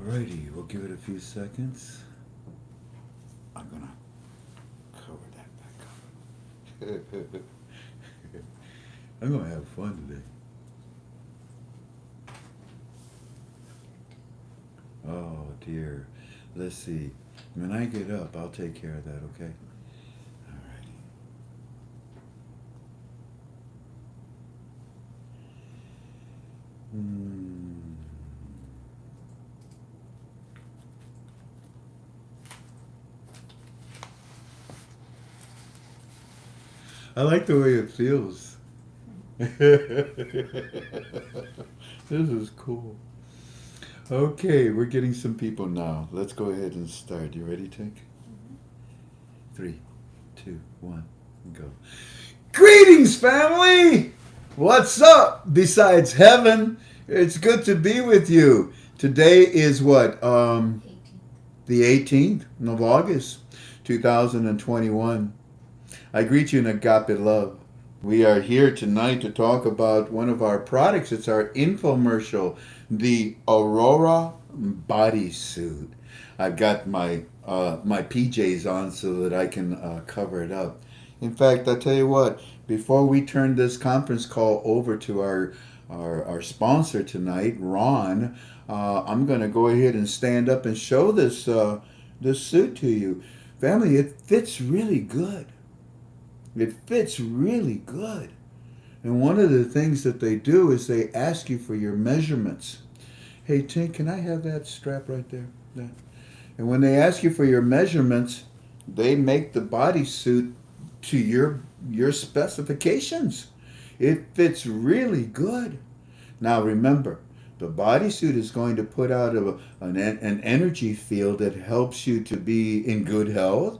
Alrighty, we'll give it a few seconds. I'm gonna cover that back up. I'm gonna have fun today. Oh dear. Let's see. When I get up, I'll take care of that, okay? Alrighty. I like the way it feels. This is cool. Okay, we're getting some people now. Let's go ahead and start. You ready, Tink? 3, 2, 1, go. Greetings, family! What's up? Besides heaven, it's good to be with you. Today is what? The 18th of August, 2021. I greet you in agape love. We are here tonight to talk about one of our products. It's our infomercial, the Aurora Bodysuit. I've got my PJs on so that I can cover it up. In fact, I'll tell you what, before we turn this conference call over to our sponsor tonight, Ron, I'm going to go ahead and stand up and show this suit to you. Family, it fits really good. It fits really good. And one of the things that they do is they ask you for your measurements. Hey, Tink, can I have that strap right there? Yeah. And when they ask you for your measurements, they make the bodysuit to your specifications. It fits really good. Now remember, the bodysuit is going to put out an energy field that helps you to be in good health,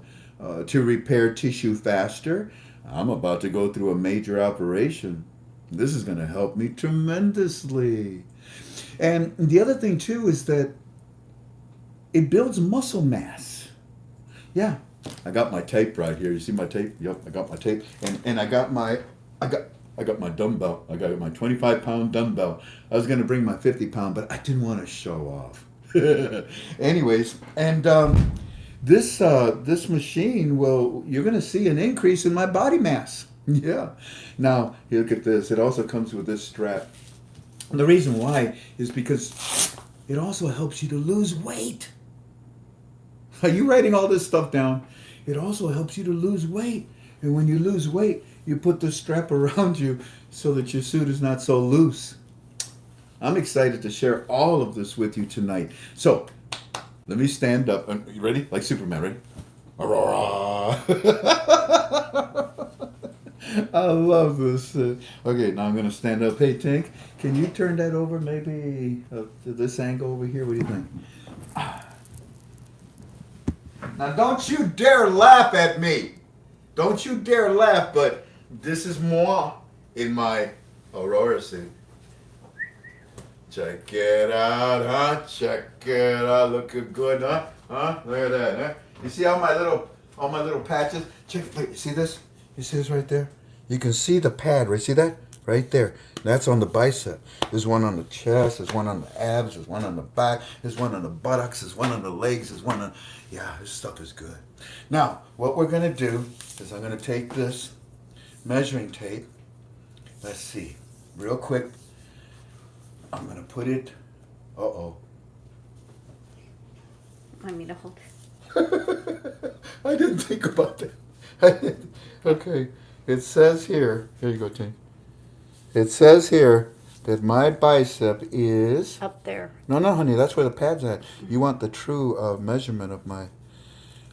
to repair tissue faster. I'm about to go through a major operation. This is going to help me tremendously. And the other thing too is that it builds muscle mass. Yeah, I got my tape right here. You see my tape? Yep, I got my tape. And I got my dumbbell. I got my 25-pound dumbbell. I was going to bring my 50-pound, but I didn't want to show off. Anyways, and this machine you're going to see an increase in my body mass. Yeah. Now, look at this. It also comes with this strap. And the reason why is because it also helps you to lose weight. Are you writing all this stuff down? It also helps you to lose weight. And when you lose weight, you put the strap around you so that your suit is not so loose. I'm excited to share all of this with you tonight. So, let me stand up. You ready? Like Superman, ready? Aurora! I love this. Okay, now I'm going to stand up. Hey, Tink, can you turn that over maybe to this angle over here? What do you think? Now, don't you dare laugh at me. Don't you dare laugh, but this is moi in my Aurora suit. Check it out, huh? Check it out. Looking good, huh? Huh? Look at that, huh? You see all my little patches? Check, look, you see this? You see this right there? You can see the pad, right? See that? Right there. That's on the bicep. There's one on the chest. There's one on the abs. There's one on the back. There's one on the buttocks. There's one on the legs. There's one on... Yeah, this stuff is good. Now, what we're going to do is I'm going to take this measuring tape. Let's see. Real quick. I'm going to put it... Uh-oh. Want me to hold it? I didn't think about that. Okay. It says here... Here you go, Tim. It says here that my bicep is... Up there. No, honey, that's where the pad's at. You want the true measurement of my...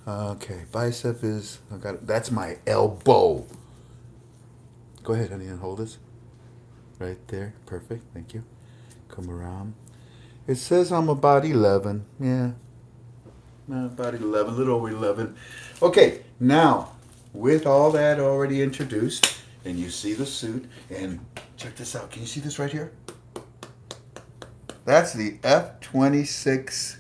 Okay, bicep is... That's my elbow. Go ahead, honey, and hold this. Right there. Perfect. Thank you. Come around. It says I'm about 11. Yeah. About 11, a little over 11. Okay, now, with all that already introduced, and you see the suit, and check this out. Can you see this right here? That's the F26.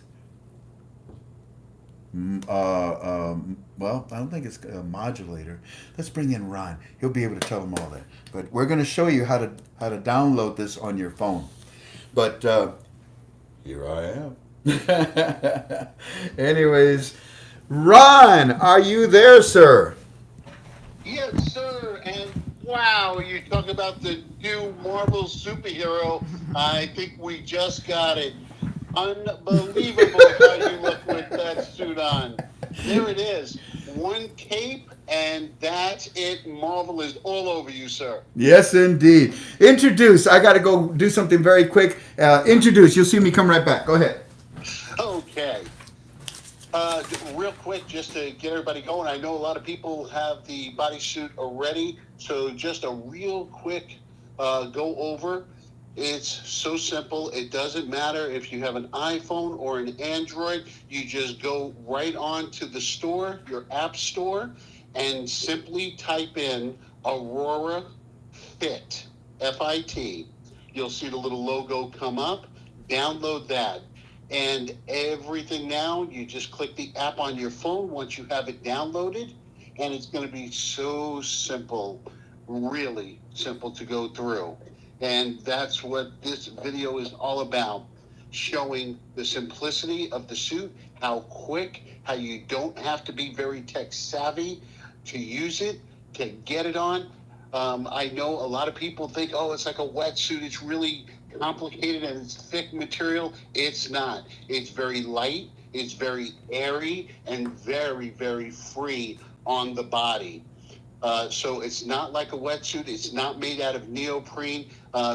Well, I don't think it's a modulator. Let's bring in Ron. He'll be able to tell them all that. But we're going to show you how to download this on your phone. But here I am. Anyways, Ron, are you there, sir? Yes, sir. And wow, you talk about the new Marvel superhero. I think we just got it. Unbelievable how you look with that suit on. There it is. One cape, and that's it. Marvel is all over you, sir. Yes, indeed. Introduce. I got to go do something very quick. Introduce. You'll see me come right back. Go ahead. Okay. Real quick, just to get everybody going, I know a lot of people have the bodysuit already, so just a real quick go over. It's so simple. It doesn't matter if you have an iPhone or an Android. You just go right on to the store, your app store, and simply type in Aurora Fit, Fit. You'll see the little logo come up. Download that. And everything now, you just click the app on your phone once you have it downloaded, and it's going to be so simple, really simple to go through. And that's what this video is all about, showing the simplicity of the suit, how quick, how you don't have to be very tech savvy to use it, to get it on. I know a lot of people think, oh, it's like a wetsuit. It's really complicated and it's thick material. It's not. It's very light. It's very airy and very, very free on the body. So it's not like a wetsuit. It's not made out of neoprene.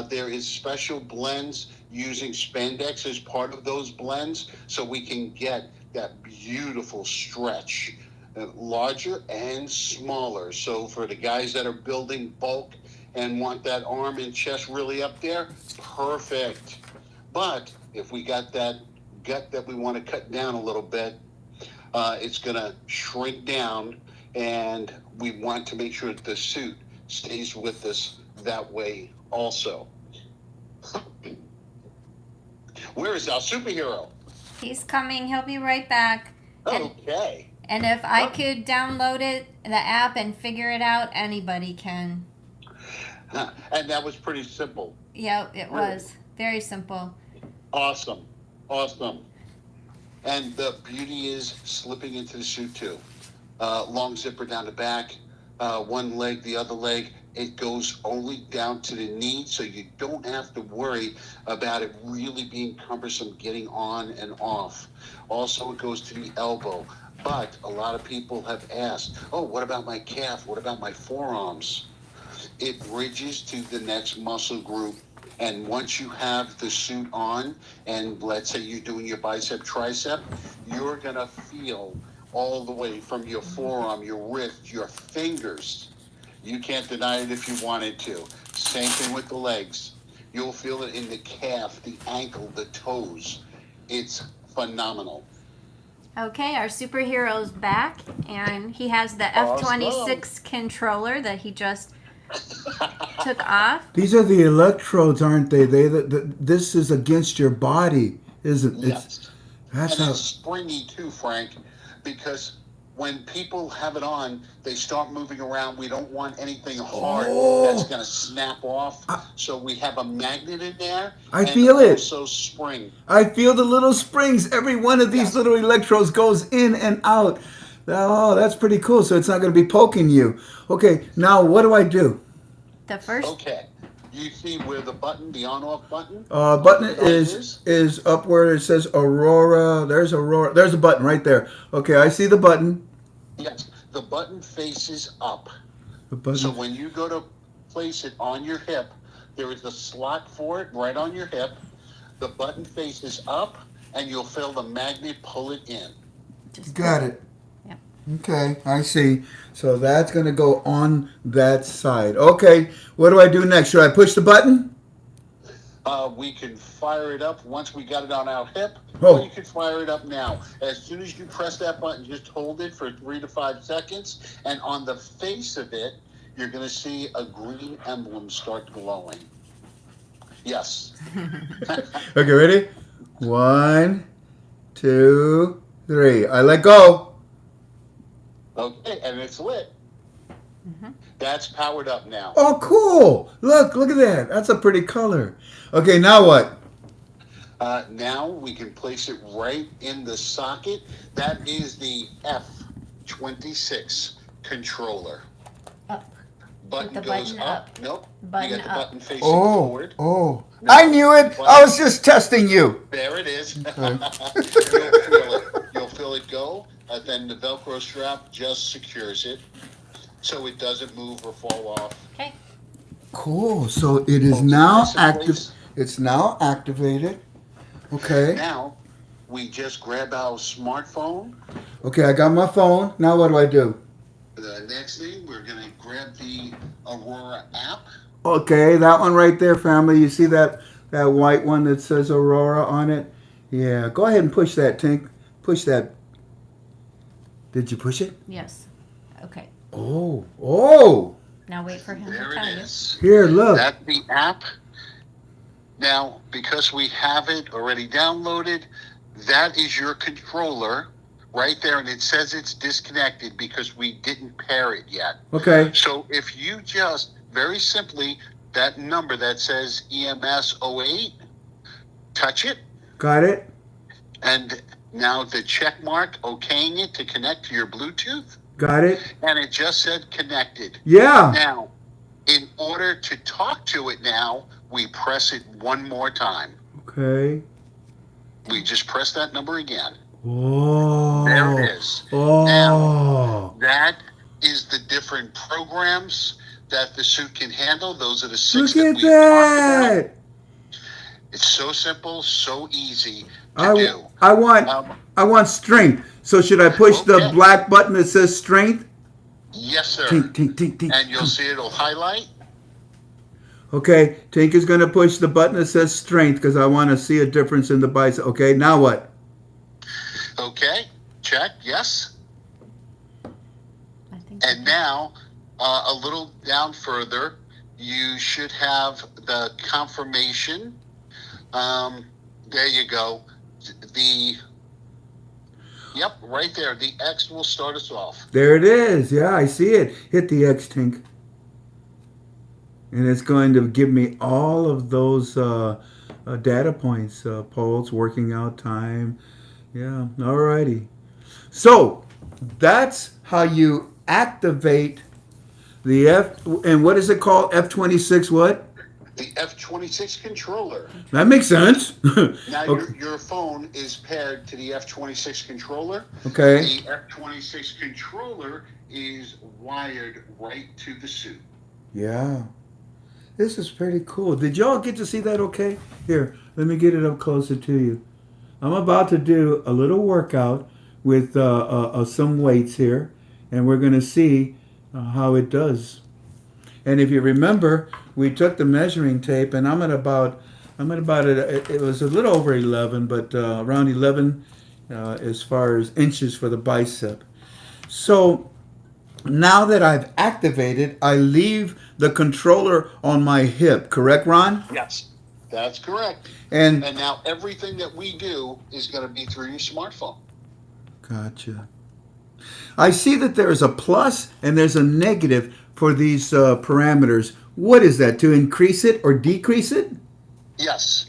There is special blends using spandex as part of those blends, so we can get that beautiful stretch, larger and smaller. So for the guys that are building bulk and want that arm and chest really up there, perfect. But if we got that gut that we want to cut down a little bit, it's going to shrink down, and we want to make sure that the suit stays with us that way also. Where is our superhero? He's coming. He'll be right back. Okay. And if I could download it, the app, and figure it out, anybody can. And that was pretty simple. Yeah, it was. Very simple. Awesome. Awesome. And the beauty is slipping into the suit too. Long zipper down the back, one leg, the other leg. It goes only down to the knee, so you don't have to worry about it really being cumbersome getting on and off. Also, it goes to the elbow. But a lot of people have asked, oh, what about my calf? What about my forearms? It bridges to the next muscle group. And once you have the suit on, and let's say you're doing your bicep, tricep, you're going to feel all the way from your forearm, your wrist, your fingers. You can't deny it if you wanted to. Same thing with the legs. You'll feel it in the calf, the ankle, the toes. It's phenomenal. Okay, our superhero's back, and he has the F-26 controller that he just took off. These are the electrodes, aren't they? This is against your body, isn't it? Yes. That's and how. it's springy too, Frank, because when people have it on, they start moving around. We don't want anything hard that's going to snap off. So we have a magnet in there. I feel it. Also spring. I feel the little springs. Every one of these Yes. little electrodes goes in and out. Oh, that's pretty cool. So it's not going to be poking you. Okay, now what do I do? The first. Okay. You see where the button, the on-off button? Button is up where it says Aurora. There's Aurora. There's a button right there. Okay, I see the button. Yes, the button faces up. The button. So when you go to place it on your hip, there is a slot for it right on your hip. The button faces up, and you'll feel the magnet pull it in. Got it. Yep. Okay, I see. So that's going to go on that side. Okay, what do I do next? Should I push the button? We can fire it up once we got it on our hip, Oh. or you can fire it up now. As soon as you press that button, just hold it for 3 to 5 seconds, and on the face of it, you're going to see a green emblem start glowing. Yes. Okay, ready? 1, 2, 3. I let go. Okay, and it's lit. That's powered up now. Oh, cool. Look at that. That's a pretty color. Okay, now what? Now we can place it right in the socket. That is the F26 controller. Up. Button the goes button up. up. Nope. Button you got the up. button facing Oh, forward. oh. No, I knew it. I was just testing you. There it is. Okay. You'll feel it. You'll feel it go. Then the Velcro strap just secures it so it doesn't move or fall off. Okay. Cool. So it is Holds it now nice in active. place. It's now activated. Okay. Now, we just grab our smartphone. Okay, I got my phone. Now what do I do? The next thing, we're going to grab the Aurora app. Okay, that one right there, family. You see that white one that says Aurora on it? Yeah. Go ahead and push that, Tink. Push that. Did you push it? Yes. Okay. Oh. Oh. Now wait for him There to tell it you. is. Here, look. That's the app. Now, because we have it already downloaded, that is your controller right there, and it says it's disconnected because we didn't pair it yet. Okay. So if you just, very simply, that number that says EMS 08, touch it, Got it. and now the check mark okaying it to connect to your Bluetooth, Got it. and it just said connected. Yeah. Now, in order to talk to it now, we press it one more time. Okay. We just press that number again. Oh. There it is. Oh. Now, that is the different programs that the suit can handle. Those are the 6 Look that at we talked about. that. It's so simple, so easy to do. I want strength. So should I push the Okay. black button that says strength? Yes, sir. Tink, tink, tink, tink. And you'll see it'll highlight. Okay, Tink is going to push the button that says strength because I want to see a difference in the bicep. Okay, now what? Okay, check, yes. I think. And now, a little down further, you should have the confirmation. There you go. Yep, right there. The X will start us off. There it is. Yeah, I see it. Hit the X, Tink. And it's going to give me all of those data points, pulse, working out time. Yeah, alrighty. So, that's how you activate the F, and what is it called? F26 what? The F26 controller. That makes sense. Now Okay. your phone is paired to the F26 controller. Okay. The F26 controller is wired right to the suit. Yeah. This is pretty cool. Did y'all get to see that okay? Here, let me get it up closer to you. I'm about to do a little workout with some weights here, and we're going to see how it does. And if you remember, we took the measuring tape, and I'm at about it was a little over 11, but around 11 as far as inches for the bicep. So now that I've activated, I leave the controller on my hip. Correct, Ron? Yes. That's correct. And now everything that we do is going to be through your smartphone. gotcha. I see that there is a plus and there's a negative for these parameters. What is that? To increase it or decrease it? Yes.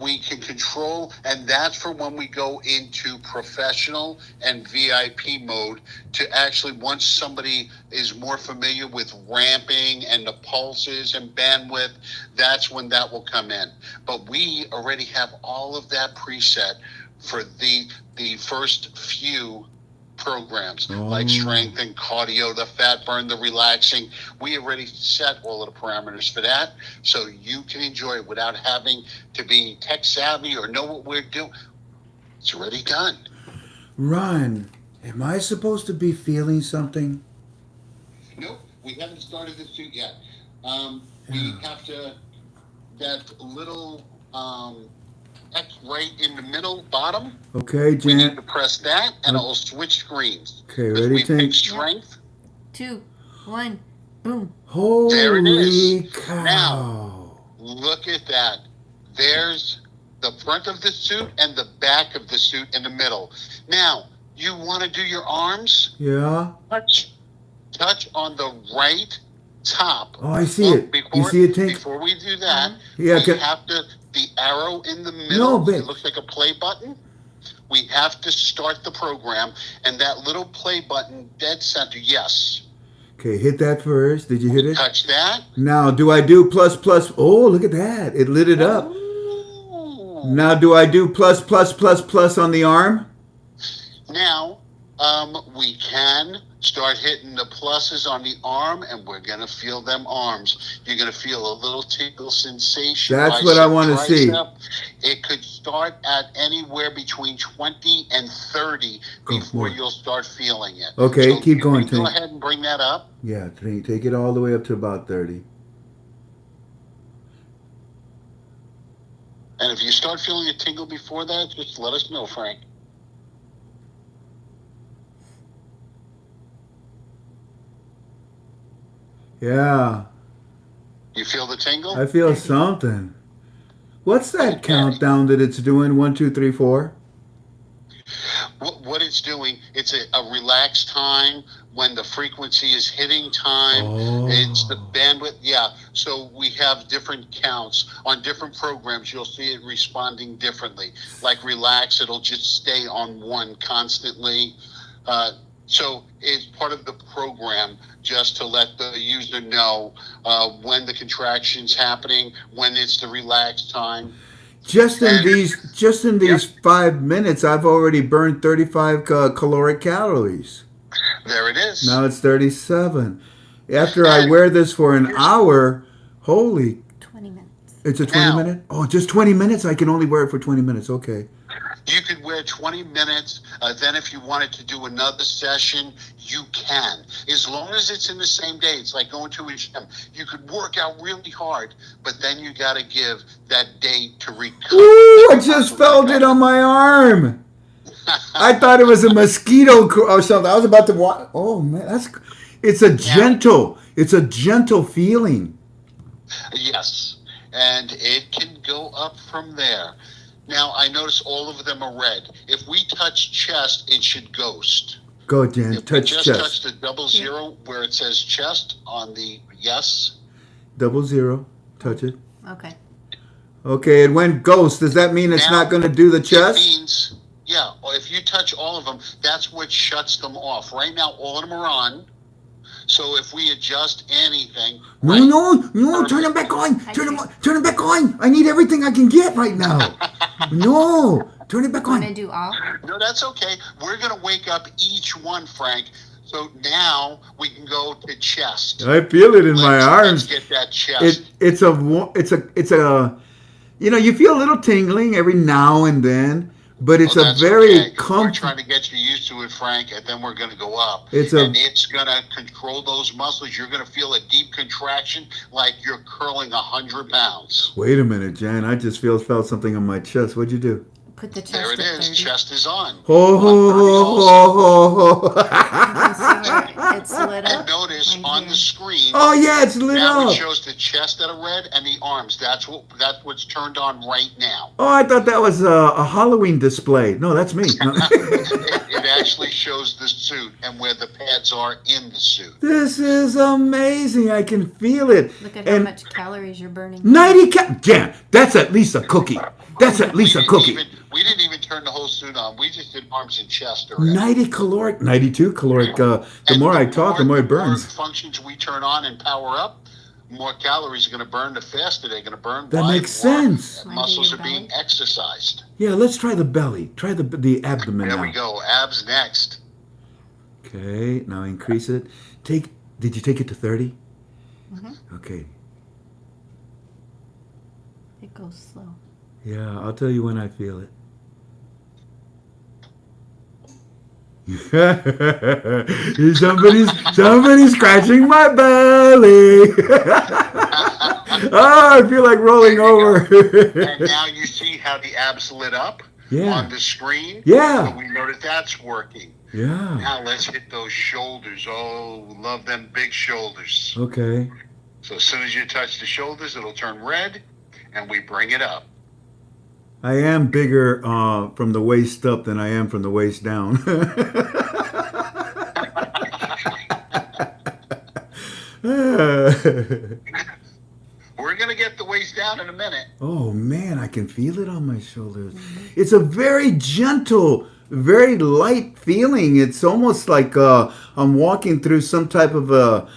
We can control, and that's for when we go into professional and VIP mode to actually, once somebody is more familiar with ramping and the pulses and bandwidth, that's when that will come in. But we already have all of that preset for the first few programs like strength and cardio, the fat burn, the relaxing. We already set all of the parameters for that, so you can enjoy it without having to be tech savvy or know what we're doing. It's already done. Ron, am I supposed to be feeling something? Nope, we haven't started the suit yet. We have to, that little X right in the middle bottom. Okay, We need Jan. to press that, and it'll switch screens. Okay, If ready, we Tank? pick strength. 2, 1, boom. There it Holy is. cow. Now, look at that. There's the front of the suit and the back of the suit in the middle. Now, you want to do your arms? Yeah. Touch on the right top. Oh, I see it. You see it, Tink? Before we do that, Yeah, we have to, the arrow in the No, middle, babe. it looks like a play button. We have to start the program, and that little play button, dead center, yes. Okay, hit that first. Did you hit it? Touch that. Now, do I do plus plus? Oh, look at that. It lit it up. Ooh. Now, do I do plus plus plus plus on the arm? Now, we can start hitting the pluses on the arm, and we're going to feel them arms. You're going to feel a little tickle sensation. That's what I want to see. It could start at anywhere between 20 and 30 before you'll start feeling it. Okay, so keep going. Go ahead and bring that up. Yeah, take it all the way up to about 30. And if you start feeling a tingle before that, just let us know, Frank. Yeah. You feel the tingle? I feel something. What's that countdown that it's doing? 1, 2, 3, 4? What it's doing, it's a relaxed time when the frequency is hitting time. Oh. It's the bandwidth. Yeah. So we have different counts. On different programs, you'll see it responding differently. Like relax, it'll just stay on 1 constantly. So it's part of the program just to let the user know when the contraction's happening, when it's the relaxed time. Just in these 5 minutes, I've already burned 35 caloric calories. There it is. Now it's 37. After I wear this for an hour, holy. 20 minutes. It's a 20 minute? Oh, just 20 minutes? I can only wear it for 20 minutes. Okay. You could wear 20 minutes. Then if you wanted to do another session, you can. As long as it's in the same day. It's like going to a gym. You could work out really hard, but then you got to give that day to recover. Ooh, I just felt it on my arm. I thought it was a mosquito or something. I was about to walk. Oh, man. It's a gentle feeling. Yes. And it can go up from there. Now, I notice all of them are red. If we touch chest, it should ghost. Go, Jen. If Touch we just chest. touch the 00 where it says chest on the yes. 00. Touch it. Okay. Okay, it went ghost. Does that mean it's not going to do the chest? It means, yeah, or if you touch all of them, that's what shuts them off. Right now, all of them are on. So if we adjust anything... No, turn them back on. Turn them back on. I need everything I can get right now. No, turn it back on. Want to do all? No, that's okay. We're going to wake up each one, Frank. So now we can go to chest. I feel it in my arms. Let's get that chest. It's a, you feel a little tingling every now and then, but it's a very We're trying to get you used to it, Frank, and then we're going to go up. It's going to control those muscles. You're going to feel a deep contraction like you're curling 100 pounds. Wait a minute, Jan. I just felt something on my chest. What'd you do? Put the chest there it is. 30. Chest is on. It's lit up. And notice on the screen. Oh yeah, it's lit now up. It shows the chest that are red and the arms. That's what's turned on right now. Oh, I thought that was a Halloween display. No, that's me. It actually shows the suit and where the pads are in the suit. This is amazing. I can feel it. Look at how much calories you're burning. 90 Yeah, that's at least a cookie. That's at least a cookie. We didn't even turn the whole suit on. We just did arms and chest already. 92 caloric. The more I talk, the more it burns. The more functions we turn on and power up, more calories are going to burn. The faster they're going to burn. That makes sense. Muscles are being exercised. Yeah, let's try the belly. Try the abdomen now. There we go. Abs next. Okay, now increase it. Did you take it to 30? Mm-hmm. Okay. It goes slow. Yeah, I'll tell you when I feel it. somebody's scratching my belly. Oh, I feel like rolling over. And now you see how the abs lit up on the screen. Yeah. So we know that's working. Yeah. Now let's hit those shoulders. Oh, love them big shoulders. Okay. So as soon as you touch the shoulders, it'll turn red, and we bring it up. I am bigger from the waist up than I am from the waist down. We're We're going to get the waist down in a minute. Oh man, I can feel it on my shoulders. It's a very gentle, very light feeling. It's almost like I'm walking through some type of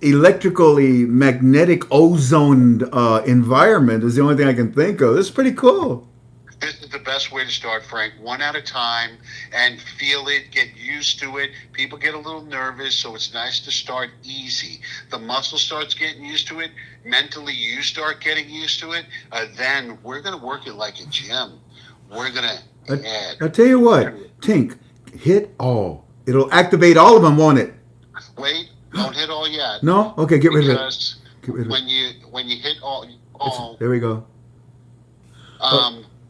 electrically magnetic ozone environment. Is the only thing I can think of. This is pretty cool. This is the best way to start, Frank. One at a time, and feel it, get used to it. People get a little nervous, so it's nice to start easy. The muscle starts getting used to it. Mentally, you start getting used to it. Then we're going to work it like a gym. We're going to add. I'll tell you what, Tink, hit all. It'll activate all of them, won't it? Wait, don't hit all yet. No? Okay, get rid of it. Because when you hit all, there we go.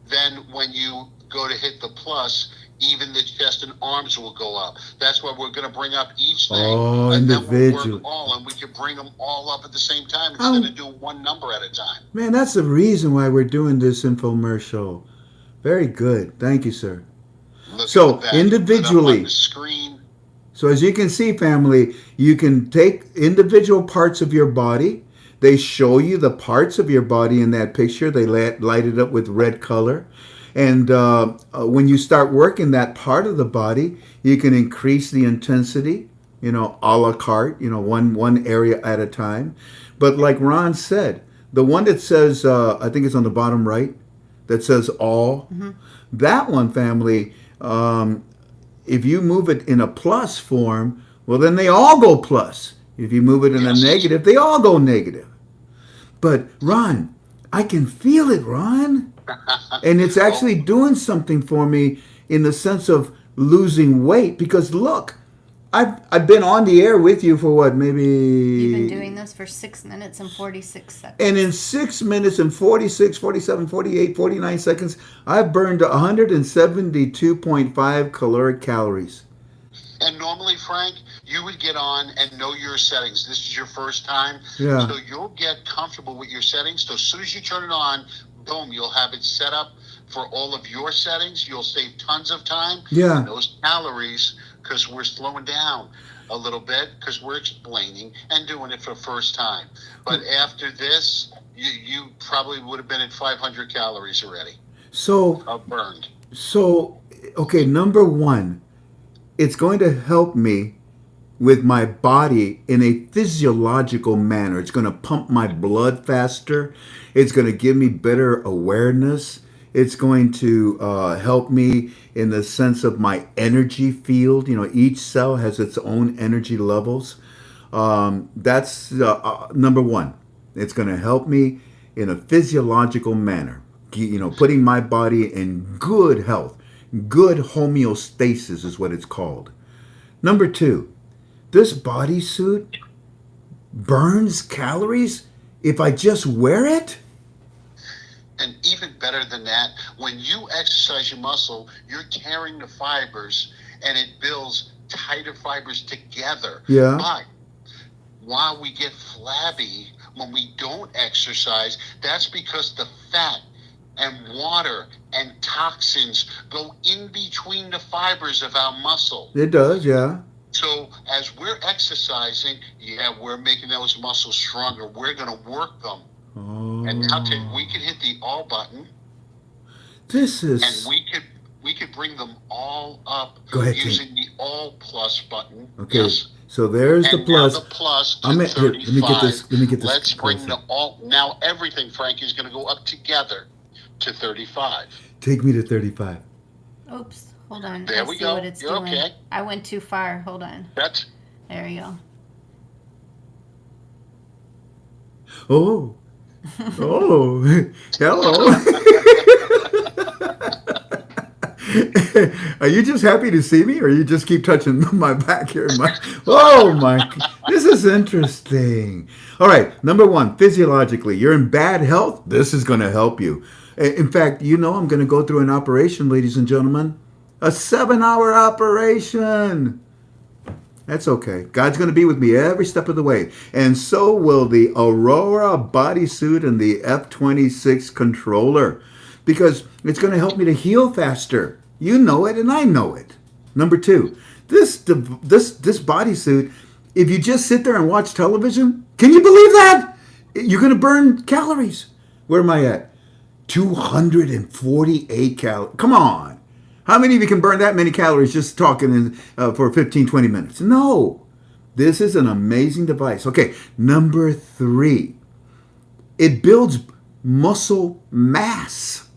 Then when you go to hit the plus, even the chest and arms will go up. That's why we're going to bring up each thing. Oh, and individual. then we'll work all, and we can bring them all up at the same time instead of doing one number at a time. Man, that's the reason why we're doing this infomercial. Very good. Thank you, sir. Look So, at that. individually. On the screen. So as you can see, family, you can take individual parts of your body. They show you the parts of your body in that picture. They light it up with red color. And when you start working that part of the body, you can increase the intensity, a la carte, one area at a time. But like Ron said, the one that says, I think it's on the bottom right, that says all, that one, family, if you move it in a plus form, well, then they all go plus. If you move it in a negative, they all go negative. But Ron, I can feel it, Ron. And it's actually doing something for me in the sense of losing weight. Because look, I've been on the air with you for what, maybe... You've been doing this for 6 minutes and 46 seconds. And in 6 minutes and 46, 47, 48, 49 seconds, I've burned 172.5 caloric calories. And normally, Frank, you would get on and know your settings. This is your first time. Yeah. So you'll get comfortable with your settings. So as soon as you turn it on, boom, you'll have it set up for all of your settings. You'll save tons of time. Yeah. And those calories, because we're slowing down a little bit, because we're explaining and doing it for the first time. But after this, you probably would have been at 500 calories already. So Burned. So, okay, number one, it's going to help me with my body in a physiological manner. It's going to pump my blood faster. It's going to give me better awareness. It's going to help me in the sense of my energy field. Each cell has its own energy levels. That's number one. It's going to help me in a physiological manner. Putting my body in good health. Good homeostasis is what it's called. Number two, this bodysuit burns calories if I just wear it? And even better than that, when you exercise your muscle, you're tearing the fibers and it builds tighter fibers together. Yeah. But while we get flabby when we don't exercise, that's because the fat and water and toxins go in between the fibers of our muscle. It does, yeah. So as we're exercising, we're making those muscles stronger. We're going to work them. Oh. And now we can hit the all button. This is... And we could bring them all up. Go ahead, using the all plus button. Okay. Yes. So there's the plus. Now the plus to Here, 35. let me get this. Let's bring closer. the all. Now everything, Frank, is going to go up together to 35. Take me to 35. Oops. Hold on. There Let's we see go. what it's You're doing. okay. I went too far. Hold on. That's There we go. Oh. Oh. Hello. Are you just happy to see me, or you just keep touching my back here? Oh my! This is interesting. All right, number one, physiologically, you're in bad health. This is going to help you. In fact, I'm going to go through an operation, ladies and gentlemen, a 7-hour operation. That's okay. God's going to be with me every step of the way, and so will the Aurora bodysuit and the F26 controller, because it's going to help me to heal faster. You know it, and I know it. Number two, this bodysuit, if you just sit there and watch television, can you believe that? You're going to burn calories. Where am I at? 248 calories. Come on. How many of you can burn that many calories just talking for 15, 20 minutes? No. This is an amazing device. Okay, number 3. It builds muscle mass.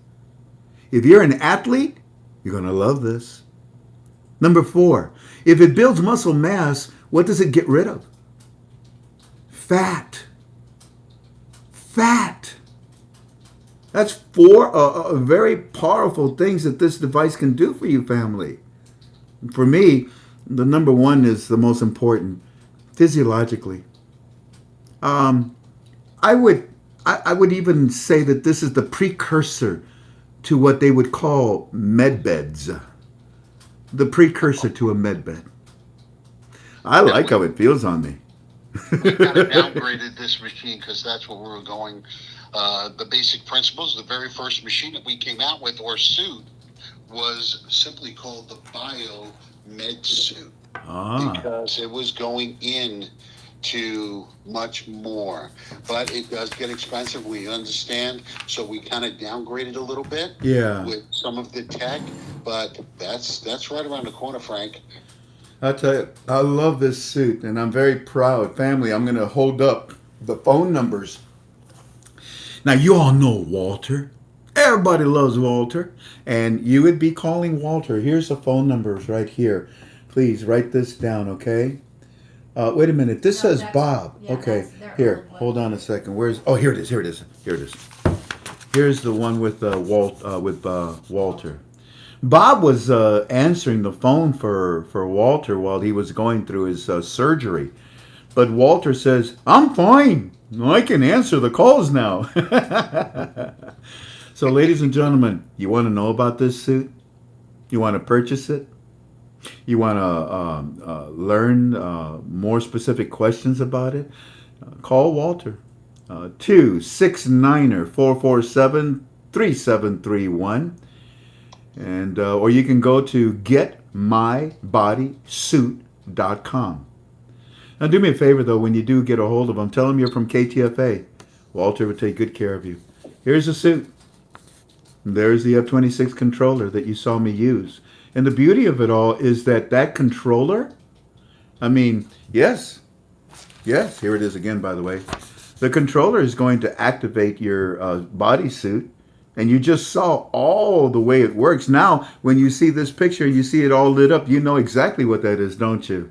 If you're an athlete, you're going to love this. Number 4, if it builds muscle mass, what does it get rid of? Fat. Fat. That's 4 very powerful things that this device can do for you, family. For me, the number 1 is the most important, physiologically. I would even say that this is the precursor to what they would call med beds. The precursor to a med bed. I like how it feels on me. We kind of downgraded this machine because that's what we were going. The basic principles, the very first machine that we came out with, or suit, was simply called the Bio Med Suit. Because it was going in to much more. But it does get expensive, we understand. So we kind of downgraded a little bit with some of the tech. But that's right around the corner, Frank. I'll tell you, I love this suit, and I'm very proud. Family, I'm going to hold up the phone numbers. Now, you all know Walter. Everybody loves Walter. And you would be calling Walter. Here's the phone numbers right here. Please write this down, okay? Wait a minute. This says Bob. Yeah, okay. Here, hold on a second. Here it is. Here it is. Here it is. Here's the one with Walter. Bob was answering the phone for Walter while he was going through his surgery. But Walter says, I'm fine. I can answer the calls now. So, ladies and gentlemen, you want to know about this suit? You want to purchase it? You want to learn more specific questions about it? Call Walter. 269-447-3731. And or you can go to getmybodysuit.com. Now do me a favor though, when you do get a hold of them, tell them you're from KTFA. Walter will take good care of you. Here's the suit. There's the F-26 controller that you saw me use. And the beauty of it all is that controller, I mean, yes, here it is again, by the way. The controller is going to activate your bodysuit. And you just saw all the way it works. Now, when you see this picture, you see it all lit up. You know exactly what that is, don't you?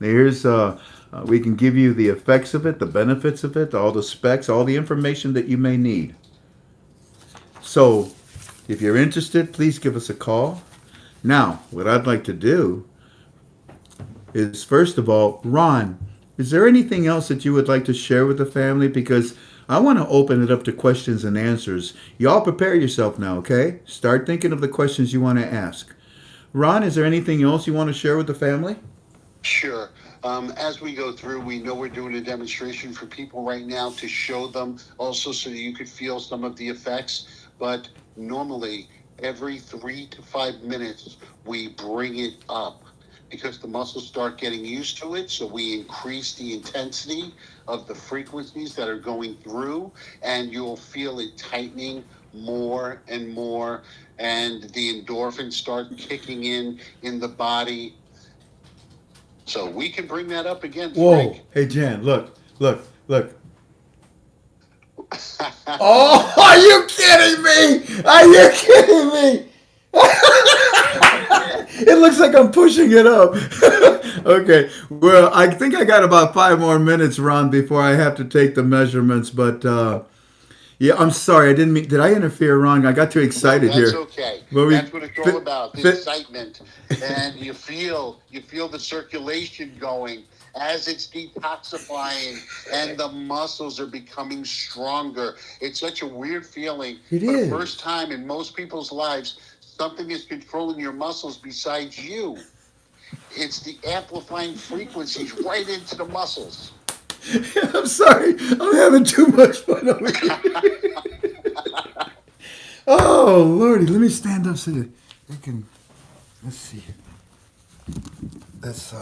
Here's, we can give you the effects of it, the benefits of it, all the specs, all the information that you may need. So, if you're interested, please give us a call. Now, what I'd like to do is, first of all, Ron, is there anything else that you would like to share with the family? Because I want to open it up to questions and answers. Y'all prepare yourself now, okay? Start thinking of the questions you want to ask. Ron, is there anything else you want to share with the family? Sure. As we go through, we know we're doing a demonstration for people right now to show them also so that you could feel some of the effects. But normally, every 3 to 5 minutes, we bring it up because the muscles start getting used to it. So we increase the intensity of the frequencies that are going through, and you'll feel it tightening more and more, and the endorphins start kicking in the body. So we can bring that up again, Whoa. Frank. Hey, Jan, look. Oh, are you kidding me? Are you kidding me? It looks like I'm pushing it up. Okay. Well, I think I got about 5 more minutes, Ron, before I have to take the measurements. But yeah, I'm sorry. I didn't mean. Did I interfere, Ron? I got too excited That's here. okay. Well, That's what it's all about. The excitement, and you feel the circulation going as it's detoxifying, and the muscles are becoming stronger. It's such a weird feeling. It For is. the first time in most people's lives, something is controlling your muscles besides you. It's the amplifying frequencies right into the muscles. I'm sorry. I'm having too much fun over here. Oh, Lordy. Let me stand up so that they can. Let's see. This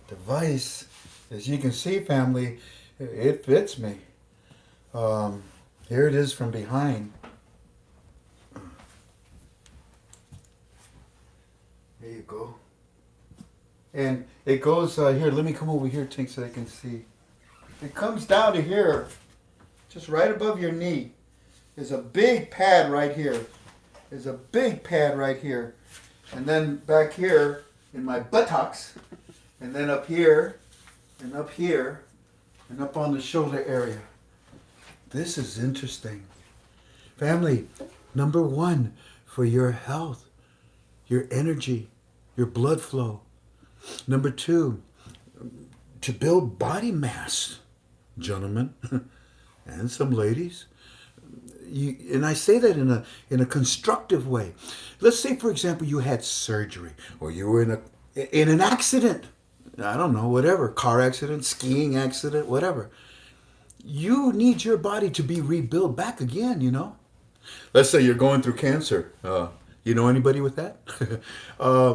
device, as you can see, family, It fits me. Here it is from behind. There you go. And it goes here. Let me come over here, Tink, so I can see. It comes down to here, just right above your knee. There's a big pad right here. There's a big pad right here. And then back here in my buttocks, and then up here, and up here, and up on the shoulder area. This is interesting. Family, number one, for your health, your energy, your blood flow. Number two, to build body mass, gentlemen, and some ladies. And I say that in a constructive way. Let's say, for example, you had surgery, or you were in an accident. I don't know, whatever, car accident, skiing accident, whatever. You need your body to be rebuilt back again, you know. Let's say you're going through cancer. You know anybody with that?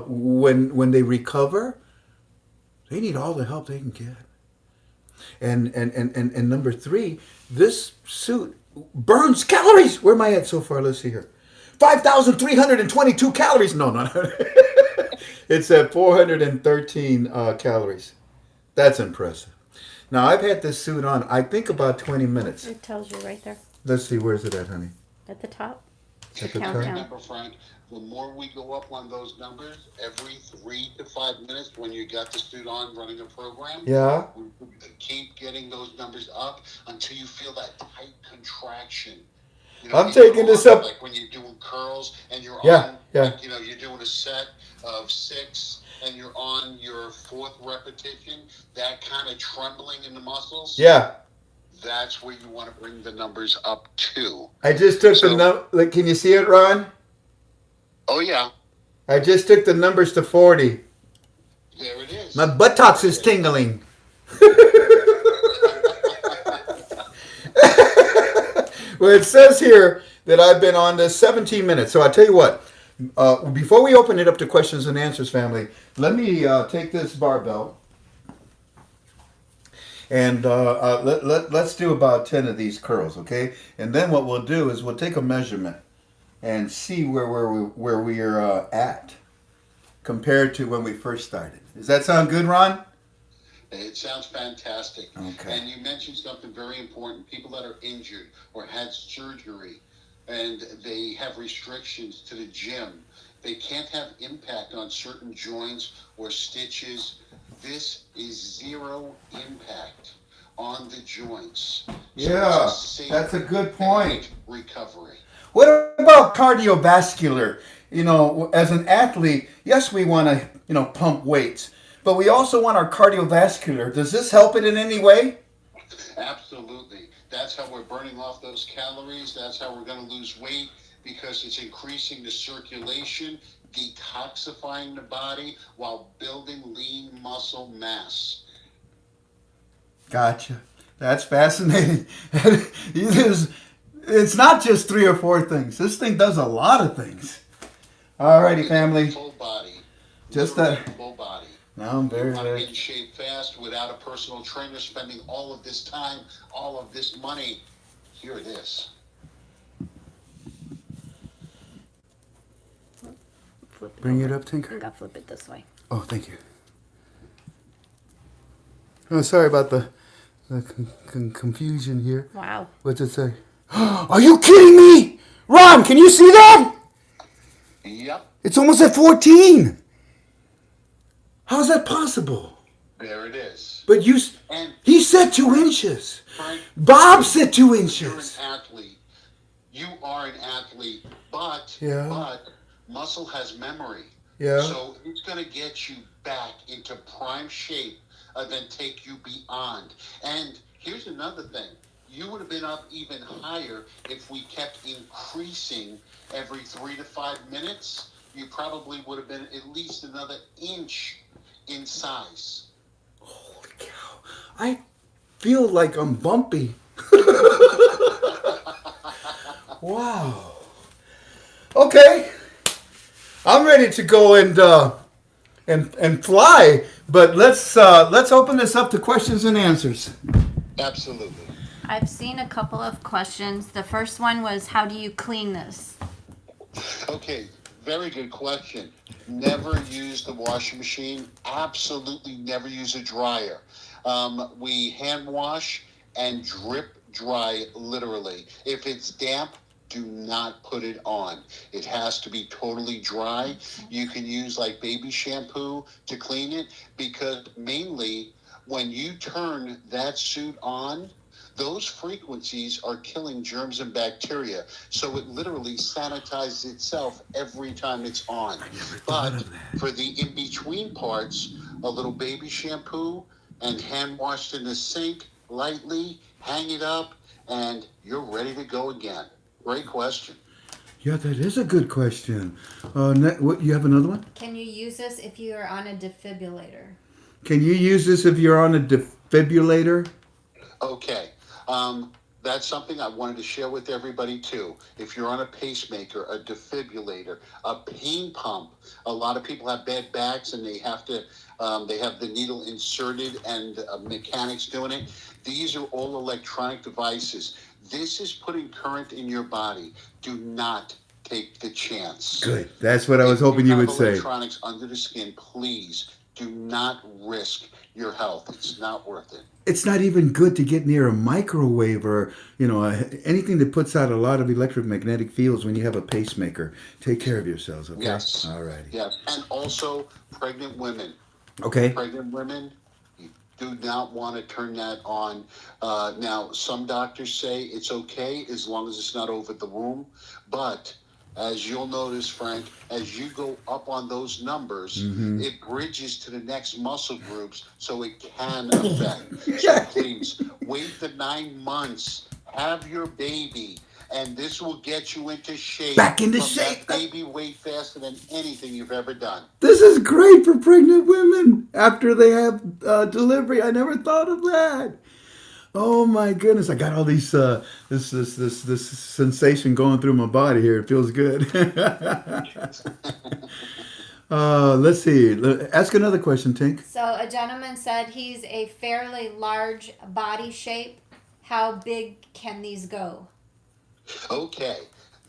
When they recover, they need all the help they can get. And number three, this suit burns calories. Where am I at so far? Let's see here. 5,322 calories. No. It's at 413 calories. That's impressive. Now, I've had this suit on, I think, about 20 minutes. It tells you right there. Let's see, where's it at, honey? At the top. At the Countdown. top? Remember, Frank, the more we go up on those numbers, every 3 to 5 minutes when you got the suit on running a program, Yeah. we keep getting those numbers up until you feel that tight contraction. You know, I'm taking this up. Like when you're doing curls and you're Yeah, on, yeah. like, you know, you're doing a set of 6 and you're on your 4th repetition, that kind of trembling in the muscles. Yeah. That's where you want to bring the numbers up to. I just took the number. Can you see it, Ron? Oh, yeah. I just took the numbers to 40. There it is. My buttocks is tingling. Well, it says here that I've been on this 17 minutes. So I tell you what, before we open it up to questions and answers, family, let me take this barbell. And let's do about 10 of these curls, okay? And then what we'll do is we'll take a measurement and see where we are at compared to when we first started. Does that sound good, Ron? It sounds fantastic. Okay. And you mentioned something very important. People that are injured or had surgery and they have restrictions to the gym. They can't have impact on certain joints or stitches. This is zero impact on the joints. So Yeah, it's a that's a safe good point. recovery. What about cardiovascular? You know, as an athlete, yes, we want to, pump weights, but we also want our cardiovascular. Does this help it in any way? Absolutely. That's how we're burning off those calories. That's how we're going to lose weight, because it's increasing the circulation, detoxifying the body while building lean muscle mass. Gotcha. That's fascinating. It's not just 3 or 4 things. This thing does a lot of things. Alrighty, family. Full body. Just that. Full body. Now I'm very, You want to very... get in shape fast without a personal trainer, spending all of this time, all of this money. Here it is. Flip Bring it over. up, Tinker. I gotta flip it this way. Oh, thank you. Oh, sorry about the confusion here. Wow. What's it say? Are you kidding me? Ron, can you see that? Yep. It's almost at 14. How's that possible? There it is. But And he said 2 inches. Frank, Bob said 2 you're an inches. athlete. You are an athlete, but muscle has memory. Yeah. So it's going to get you back into prime shape and then take you beyond. And here's another thing. You would have been up even higher if we kept increasing every 3 to 5 minutes. You probably would have been at least another inch in size. Holy cow. I feel like I'm bumpy. Wow. Okay. I'm ready to go and fly, but let's open this up to questions and answers. Absolutely. I've seen a couple of questions. The first one was, how do you clean this? Okay, very good question. Never use the washing machine. Absolutely never use a dryer. We hand wash and drip dry literally. If it's damp, do not put it on. It has to be totally dry. You can use like baby shampoo to clean it because mainly when you turn that suit on, those frequencies are killing germs and bacteria. So it literally sanitizes itself every time it's on. But for the in between parts, a little baby shampoo and hand washed in the sink lightly, hang it up, and you're ready to go again. Great question. Yeah, that is a good question. What, you have another one? Can you use this if you are on a defibrillator? Can you use this if you're on a defibrillator? Okay. That's something I wanted to share with everybody too. If you're on a pacemaker, a defibrillator, a pain pump, a lot of people have bad backs and they have the needle inserted and mechanics doing it. These are all electronic devices. This is putting current in your body. Do not take the chance. Good. That's what I was If hoping you have would say. electronics under the skin, please do not risk your health. It's not worth it. It's not even good to get near a microwave or anything that puts out a lot of electromagnetic fields when you have a pacemaker. Take care of yourselves, okay? Yes. All righty. Yes. And also pregnant women. Okay. Pregnant women, you do not want to turn that on. Now, some doctors say it's okay as long as it's not over the womb. But as you'll notice, Frank, as you go up on those numbers, it bridges to the next muscle groups, so it can affect. So please, wait the 9 months, have your baby, and this will get you into shape. Back into from shape. That baby weight faster than anything you've ever done. This is great for pregnant women after they have delivery. I never thought of that. Oh my goodness! I got all these this sensation going through my body here. It feels good. Let's see. Ask another question, Tink. So a gentleman said he's a fairly large body shape. How big can these go? Okay,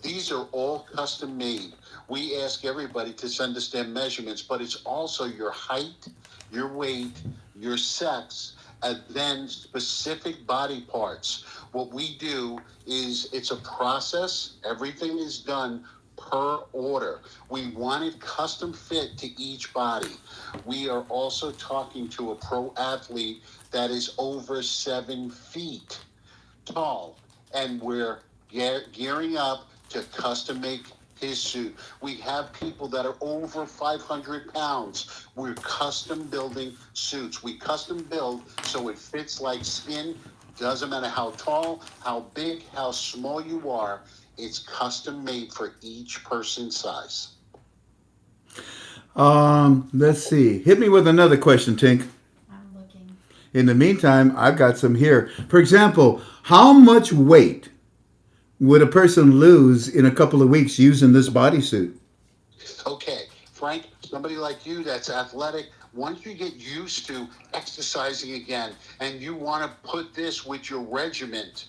these are all custom made. We ask everybody to send us their measurements, but it's also your height, your weight, your sex, and then specific body parts. What we do is it's a process. Everything is done per order. We want it custom fit to each body. We are also talking to a pro athlete that is over 7 feet tall, and we're gearing up to custom make his suit. We have people that are over 500 pounds. We're custom building suits. We custom build so it fits like skin. Doesn't matter how tall, how big, how small you are. It's custom made for each person's size. Let's see. Hit me with another question, Tink. I'm looking. In the meantime, I've got some here. For example, how much weight would a person lose in a couple of weeks using this bodysuit? Okay, Frank, somebody like you that's athletic, once you get used to exercising again and you want to put this with your regiment,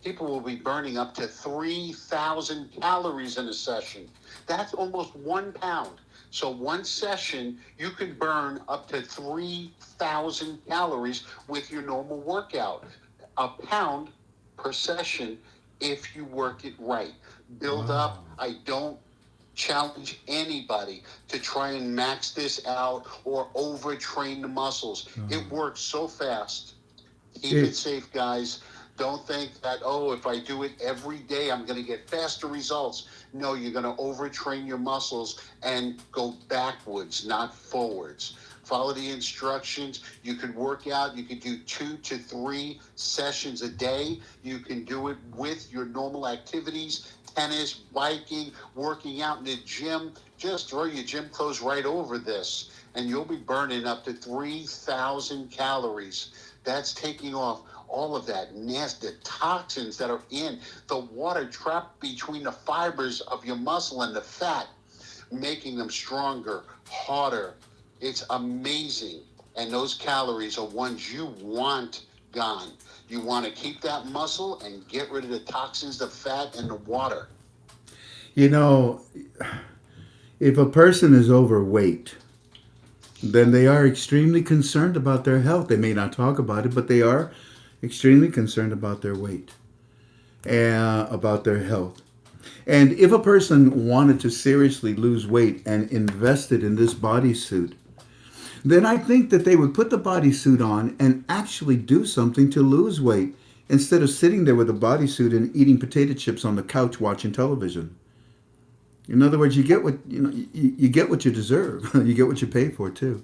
people will be burning up to 3,000 calories in a session. That's almost 1 pound. So one session, you can burn up to 3,000 calories with your normal workout. A pound per session if you work it right. Build up. I don't challenge anybody to try and max this out or overtrain the muscles. It works so fast. Keep it safe, guys. Don't think that, oh, if I do it every day, I'm going to get faster results. No, you're going to overtrain your muscles and go backwards, not forwards. Follow the instructions. You could work out. You could do 2 to 3 sessions a day. You can do it with your normal activities, tennis, biking, working out in the gym. Just throw your gym clothes right over this, and you'll be burning up to 3,000 calories. That's taking off all of that nasty toxins that are in the water trapped between the fibers of your muscle and the fat, making them stronger, harder. It's amazing. And those calories are ones you want gone. You want to keep that muscle and get rid of the toxins, the fat, and the water. You know, if a person is overweight, then they are extremely concerned about their health. They may not talk about it, but they are extremely concerned about their weight and about their health. And if a person wanted to seriously lose weight and invested in this bodysuit, then I think that they would put the bodysuit on and actually do something to lose weight instead of sitting there with a bodysuit and eating potato chips on the couch watching television. In other words, you get what you get what you deserve. You get what you pay for too.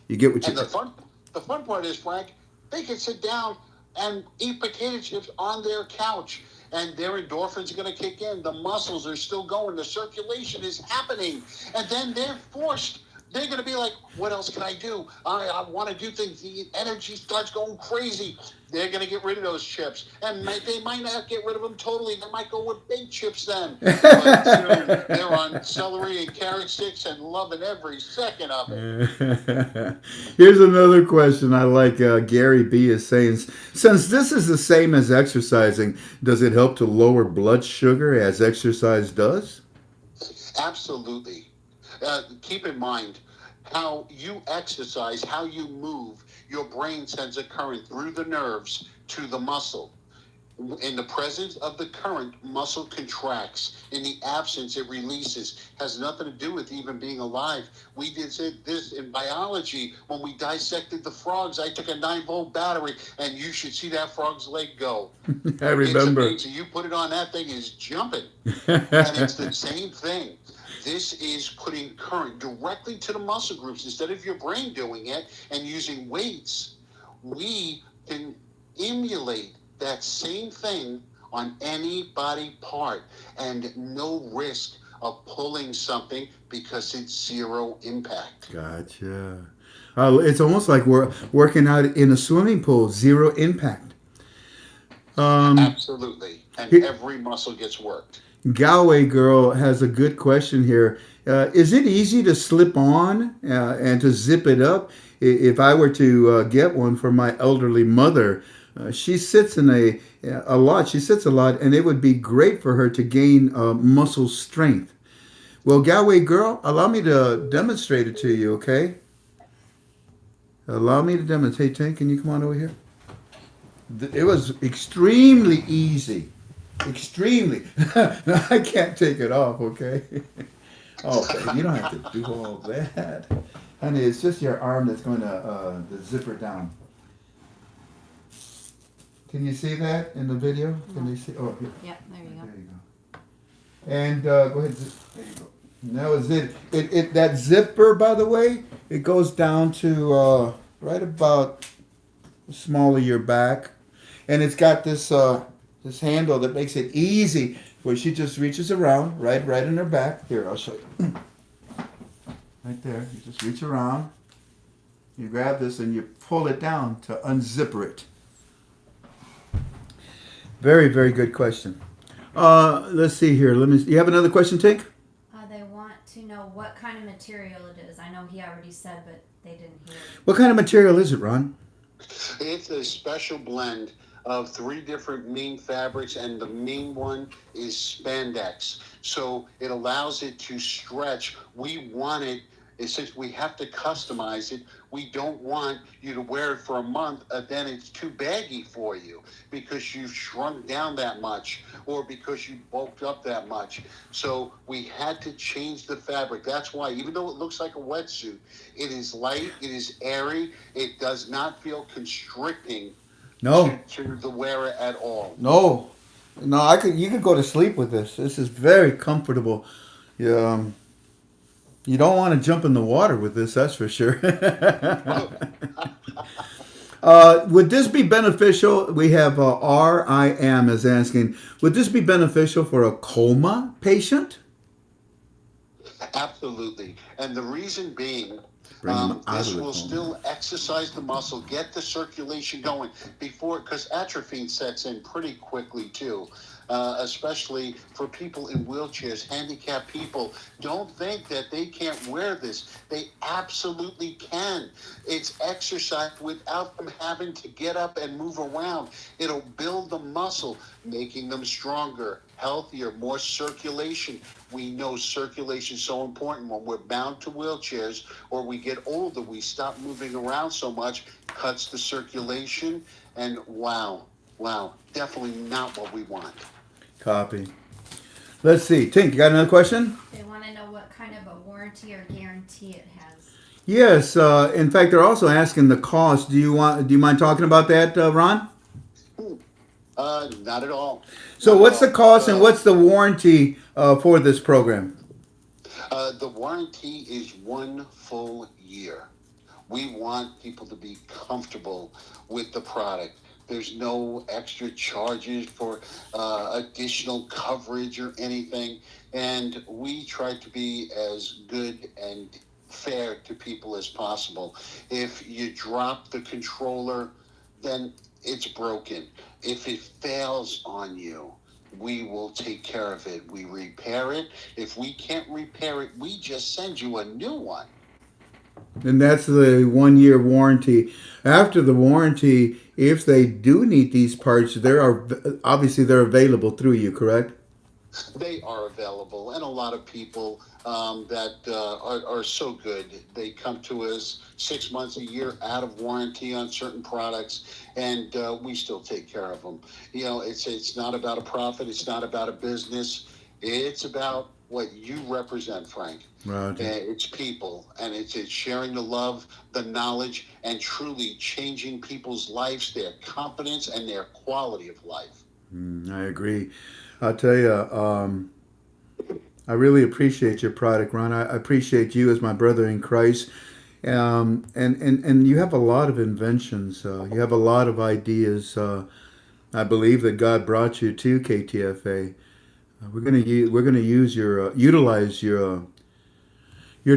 You get what you. And the fun part is, Frank, they can sit down and eat potato chips on their couch, and their endorphins are going to kick in. The muscles are still going. The circulation is happening, and then they're forced. They're going to be like, what else can I do? I want to do things. The energy starts going crazy. They're going to get rid of those chips. And they might not get rid of them totally. They might go with big chips then. But they're on celery and carrot sticks and loving every second of it. Here's another question I like. Gary B is saying, since this is the same as exercising, does it help to lower blood sugar as exercise does? Absolutely. Keep in mind, how you exercise, how you move, your brain sends a current through the nerves to the muscle. In the presence of the current, muscle contracts. In the absence, it releases. Has nothing to do with even being alive. We did this in biology when we dissected the frogs. I took a 9-volt battery, and you should see that frog's leg go. I remember. It's amazing. You put it on, that thing is jumping. And it's the same thing. This is putting current directly to the muscle groups. Instead of your brain doing it and using weights, we can emulate that same thing on any body part, and no risk of pulling something because it's zero impact. Gotcha. It's almost like we're working out in a swimming pool, zero impact. Absolutely. And every muscle gets worked. Galway Girl has a good question here. Is it easy to slip on and to zip it up? If I were to get one for my elderly mother, she sits in a lot. She sits a lot, and it would be great for her to gain muscle strength. Well, Galway Girl, allow me to demonstrate it to you, okay? Allow me to demonstrate. Hey, Tank, can you come on over here? It was extremely easy. Extremely. No, I can't take it off, okay? Oh, you don't have to do all that. Honey, it's just your arm that's going to the zipper down. Can you see that in the video? Can you see? Oh, here. Yep, there you go. There you go. And go ahead. There you go. Now is it that zipper, by the way, it goes down to right about the small of your back, and it's got this this handle that makes it easy where she just reaches around right in her back. Here, I'll show you. Right there. You just reach around. You grab this and you pull it down to unzipper it. Very, very good question. Let's see here. You have another question, Tink? They want to know what kind of material it is. I know he already said, but they didn't hear it. What kind of material is it, Ron? It's a special blend of 3 different main fabrics, and the main one is spandex. So it allows it to stretch. We want it, since we have to customize it, we don't want you to wear it for a month, then it's too baggy for you because you've shrunk down that much or because you bulked up that much. So we had to change the fabric. That's why, even though it looks like a wetsuit, it is light, it is airy, it does not feel constricting. No. To the wearer at all. No. You could go to sleep with this. This is very comfortable. You don't want to jump in the water with this, that's for sure. Would this be beneficial? We have RIM is asking, would this be beneficial for a coma patient? Absolutely. And the reason being, this will still exercise the muscle, get the circulation going before, because atrophy sets in pretty quickly too. especially for people in wheelchairs, handicapped people. Don't think that they can't wear this. They absolutely can. It's exercise without them having to get up and move around. It'll build the muscle, making them stronger, healthier, more circulation. We know circulation is so important. When we're bound to wheelchairs or we get older, we stop moving around so much, cuts the circulation, and wow, definitely not what we want. Copy. Let's see. Tink, you got another question? They want to know what kind of a warranty or guarantee it has. Yes. In fact, they're also asking the cost. Do you mind talking about that, Ron? Not at all. So, Not what's at the all. cost and what's the warranty for this program? The warranty is 1 full year. We want people to be comfortable with the product. There's no extra charges for additional coverage or anything. And we try to be as good and fair to people as possible. If you drop the controller, then it's broken. If it fails on you, we will take care of it. We repair it. If we can't repair it, we just send you a new one. And that's the 1 year warranty. After the warranty, if they do need these parts, they're available through you, correct? They are available, and a lot of people that are so good. They come to us 6 months, a year out of warranty on certain products, and we still take care of them. You know, it's not about a profit. It's not about a business. It's about what you represent, Frank. Right. It's people, and it's sharing the love, the knowledge, and truly changing people's lives, their confidence, and their quality of life. I agree. I'll tell you, I really appreciate your product, Ron. I appreciate you as my brother in Christ. And you have a lot of inventions. You have a lot of ideas. I believe that God brought you to KTFA. We're gonna utilize your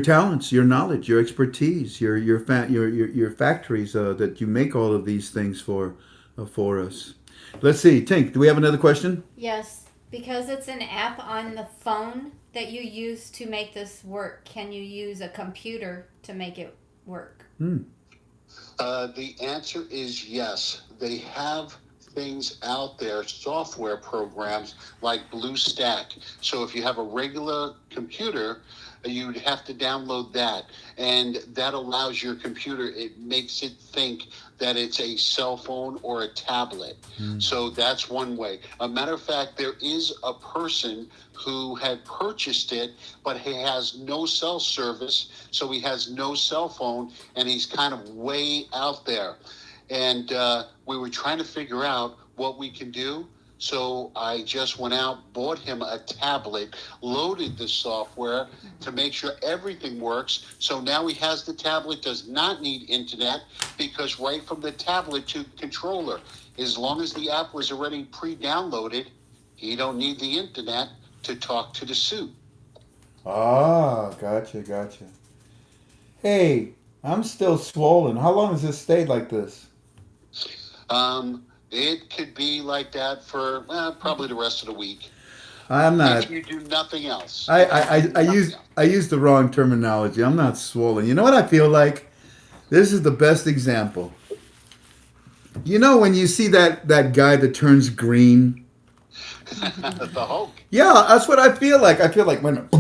talents, your knowledge, your expertise, your factories that you make all of these things for us. Let's see, Tink. Do we have another question? Yes, because it's an app on the phone that you use to make this work. Can you use a computer to make it work? The answer is yes. They have things out there, software programs like BlueStack. So if you have a regular computer, you'd have to download that. And that allows your computer, it makes it think that it's a cell phone or a tablet. So that's one way. A matter of fact, there is a person who had purchased it, but he has no cell service, so he has no cell phone, and he's kind of way out there. And we were trying to figure out what we can do. So I just went out, bought him a tablet, loaded the software to make sure everything works. So now he has the tablet, does not need internet, because right from the tablet to controller, as long as the app was already pre-downloaded, he don't need the internet to talk to the suit. Ah, gotcha. Hey, I'm still swollen. How long has this stayed like this? It could be like that for probably the rest of the week. I'm not. If you do nothing else. I used the wrong terminology. I'm not swollen. You know what I feel like? This is the best example. You know when you see that guy that turns green? The Hulk. Yeah, that's what I feel like. I feel like when I'm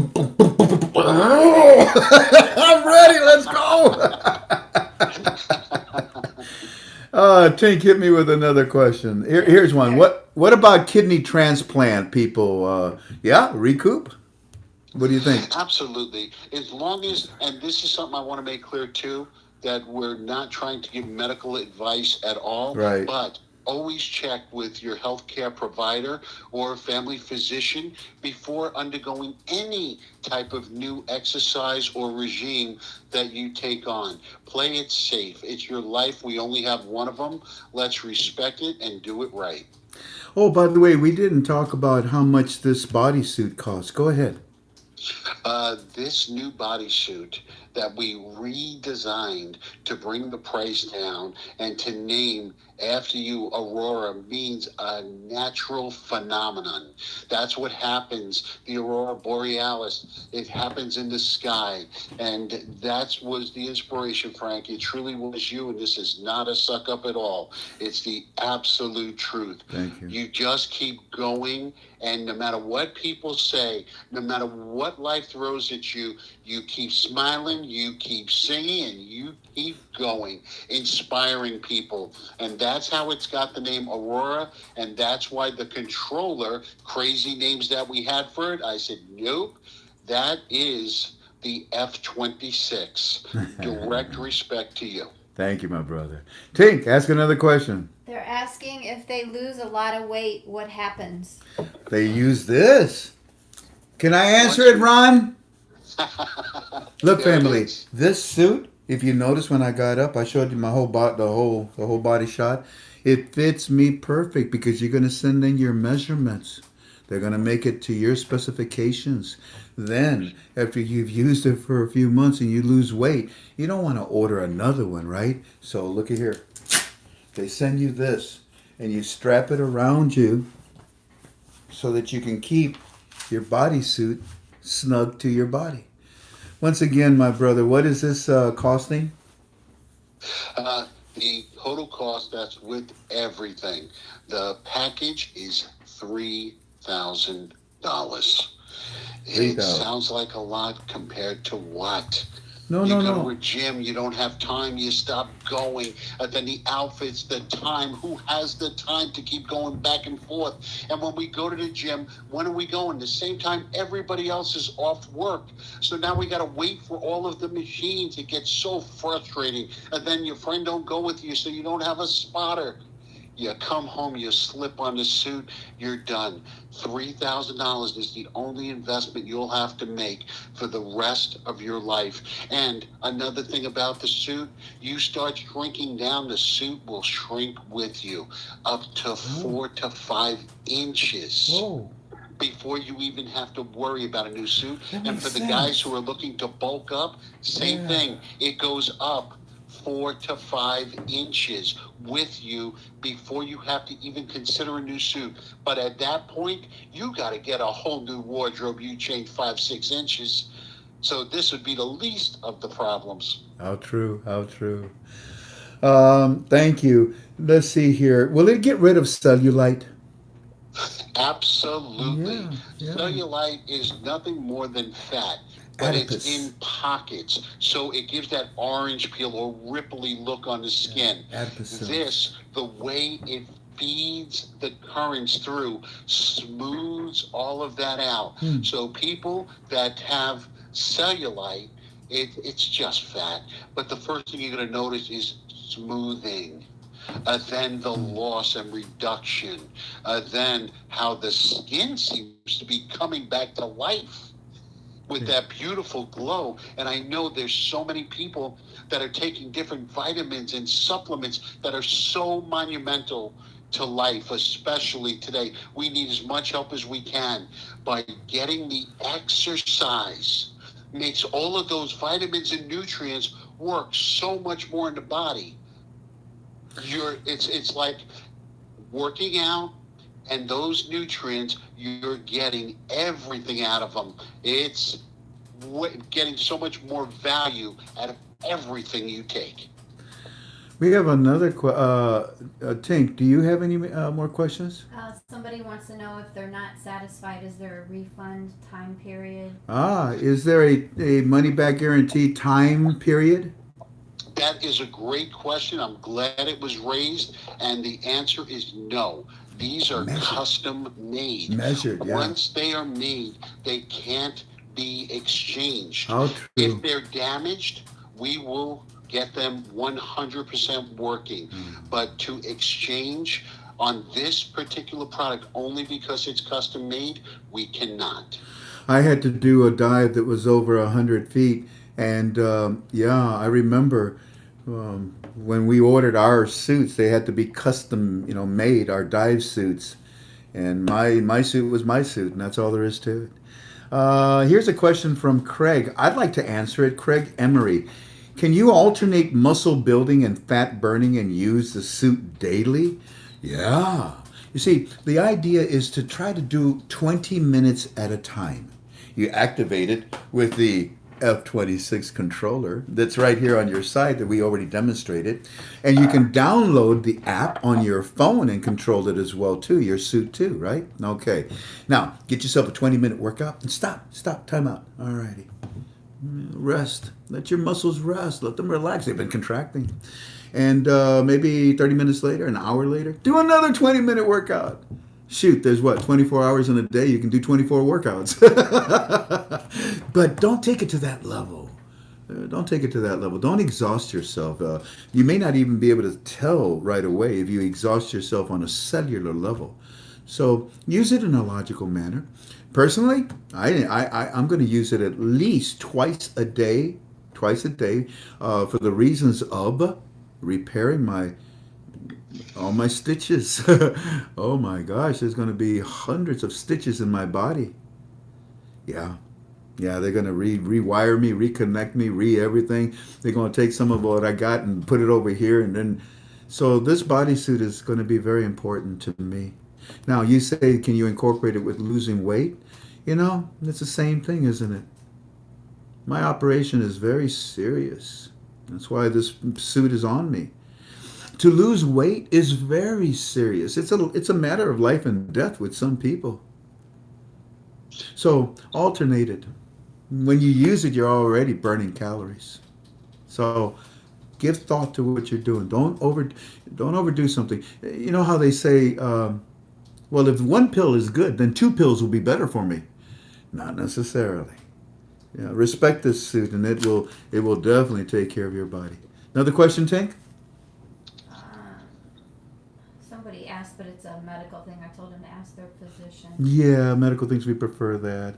ready. Let's go. Tink, hit me with another question. Here's one. What about kidney transplant people? Yeah, recoup? What do you think? Absolutely. As long as, and this is something I want to make clear too, that we're not trying to give medical advice at all. Right. But always check with your healthcare provider or family physician before undergoing any type of new exercise or regime that you take on. Play it safe. It's your life. We only have one of them. Let's respect it and do it right. Oh, by the way, we didn't talk about how much this bodysuit costs. Go ahead. This new bodysuit that we redesigned to bring the price down and to name after you, Aurora, means a natural phenomenon. That's what happens. The Aurora Borealis, it happens in the sky. And that was the inspiration, Frank. It truly was you, and this is not a suck up at all. It's the absolute truth. Thank you. You just keep going, and no matter what people say, no matter what life throws at you, you keep smiling, you keep singing, and you keep going, inspiring people. And that's how it's got the name Aurora, and that's why the controller, crazy names that we had for it, I said, nope, that is the F-26. Direct respect to you. Thank you, my brother. Tink, ask another question. They're asking if they lose a lot of weight, what happens? They use this. Can I answer it, Ron? Look, There it family, is. this suit, if you notice when I got up, I showed you my whole the whole body shot. It fits me perfect because you're going to send in your measurements. They're going to make it to your specifications. Then, after you've used it for a few months and you lose weight, you don't want to order another one, right? So look at here. They send you this, and you strap it around you so that you can keep your bodysuit snug to your body. Once again, my brother, what is this costing? The total cost, that's with everything. The package is $3,000. It $3,000. sounds like a lot compared to what? No, You no, go no. to a gym, you don't have time, you stop going. Then the outfits, the time. Who has the time to keep going back and forth? And when we go to the gym, when are we going? The same time everybody else is off work. So now we got to wait for all of the machines. It gets so frustrating. And then your friend don't go with you, so you don't have a spotter. You come home, you slip on the suit, you're done. $3,000 is the only investment you'll have to make for the rest of your life. And another thing about the suit, you start shrinking down, the suit will shrink with you up to 4 to 5 inches. Whoa. Before you even have to worry about a new suit. That And makes for the guys sense. who are looking to bulk up, same Yeah. thing. It goes up 4 to 5 inches with you before you have to even consider a new suit. But at that point, you got to get a whole new wardrobe. You change 5, 6 inches. So this would be the least of the problems. How true, how true. Thank you. Let's see here. Will it get rid of cellulite? Absolutely. Yeah, yeah. Cellulite is nothing more than fat, but Adipose. it's in pockets. So it gives that orange peel or ripply look on the skin. Adipose. This, the way it feeds the currents through, smooths all of that out. So people that have cellulite, it's just fat. But the first thing you're going to notice is smoothing. Then the loss and reduction. Then how the skin seems to be coming back to life with that beautiful glow. And I know there's so many people that are taking different vitamins and supplements that are so monumental to life, especially today. We need as much help as we can by getting the exercise. Makes all of those vitamins and nutrients work so much more in the body. It's like working out, and those nutrients, you're getting everything out of them. It's getting so much more value out of everything you take. We have another Tink, do you have any more questions? Somebody wants to know if they're not satisfied, is there a refund time period? Is there a money back guarantee time period? That is a great question. I'm glad it was raised, and the answer is no. These are custom made. Measured, yeah. Once they are made, they can't be exchanged. How true. If they're damaged, we will get them 100% working. But to exchange on this particular product, only because it's custom made, we cannot. I had to do a dive that was over 100 feet, and I remember when we ordered our suits, they had to be custom, made, our dive suits, and my suit was my suit, and that's all there is to it. Here's a question from Craig. I'd like to answer it. Craig Emery. Can you alternate muscle building and fat burning and use the suit daily? Yeah. You see, the idea is to try to do 20 minutes at a time. You activate it with the F26 controller that's right here on your side that we already demonstrated. And you can download the app on your phone and control it as well too, your suit too, right? Okay. Now, get yourself a 20-minute workout and stop, time out. All righty. Rest. Let your muscles rest. Let them relax. They've been contracting. And maybe 30 minutes later, an hour later, do another 20-minute workout. Shoot, there's what, 24 hours in a day? You can do 24 workouts. But don't take it to that level. Don't take it to that level. Don't exhaust yourself. You may not even be able to tell right away if you exhaust yourself on a cellular level. So use it in a logical manner. Personally, I'm going to use it at least twice a day for the reasons of repairing all my stitches. Oh my gosh, there's going to be hundreds of stitches in my body. Yeah, they're going to rewire me, reconnect me, everything. They're going to take some of what I got and put it over here. And then, so this bodysuit is going to be very important to me. Now, you say, can you incorporate it with losing weight? It's the same thing, isn't it? My operation is very serious. That's why this suit is on me. To lose weight is very serious. It's a matter of life and death with some people. So alternate it. When you use it, you're already burning calories. So give thought to what you're doing. Don't overdo something. You know how they say, well, if one pill is good, then two pills will be better for me. Not necessarily. Yeah, respect this suit, and it will definitely take care of your body. Another question, Tank? Somebody asked, but it's a medical thing. I told him to ask their physician. Yeah, medical things, we prefer that.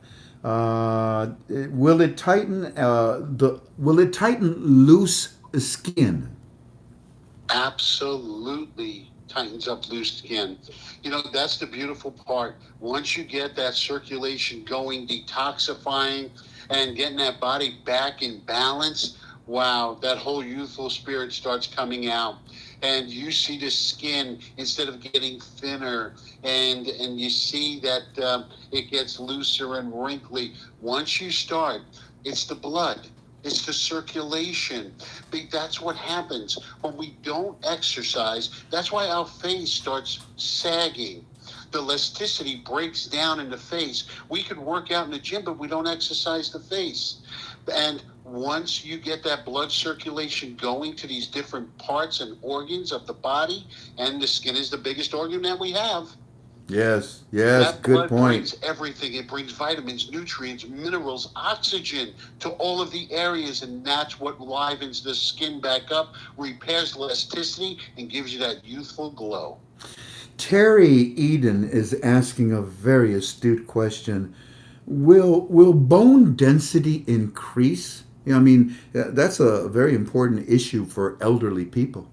Will it tighten loose skin? Absolutely tightens up loose skin. That's the beautiful part. Once you get that circulation going, detoxifying, and getting that body back in balance, wow, that whole youthful spirit starts coming out. And you see the skin, instead of getting thinner, and you see that it gets looser and wrinkly. Once you start, it's the blood. It's the circulation. That's what happens when we don't exercise. That's why our face starts sagging. The elasticity breaks down in the face. We could work out in the gym, but we don't exercise the face. And once you get that blood circulation going to these different parts and organs of the body, and the skin is the biggest organ that we have. Yes, that good blood point. brings everything. It brings vitamins, nutrients, minerals, oxygen to all of the areas, and that's what livens the skin back up, repairs elasticity, and gives you that youthful glow. Terry Eden is asking a very astute question. Will bone density increase? That's a very important issue for elderly people.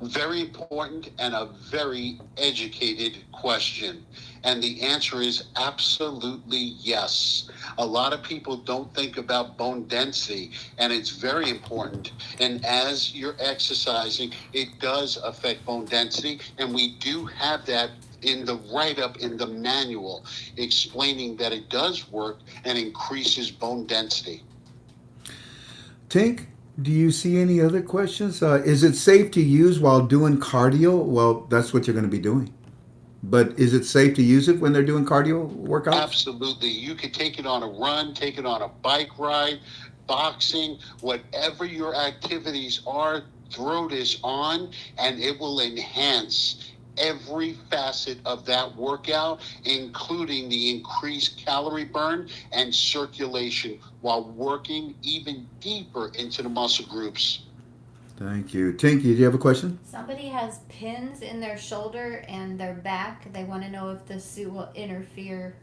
Very important and a very educated question. And the answer is absolutely yes. A lot of people don't think about bone density, and it's very important. And as you're exercising, it does affect bone density. And we do have that in the write-up in the manual explaining that it does work and increases bone density. Tink, do you see any other questions? Is it safe to use while doing cardio? Well, that's what you're going to be doing. But is it safe to use it when they're doing cardio workouts? Absolutely. You could take it on a run, take it on a bike ride, boxing, whatever your activities are, throw this on, and it will enhance every facet of that workout, including the increased calorie burn and circulation, while working even deeper into the muscle groups. Thank you. Tinky, do you have a question? Somebody has pins in their shoulder and their back. They want to know if the suit will interfere,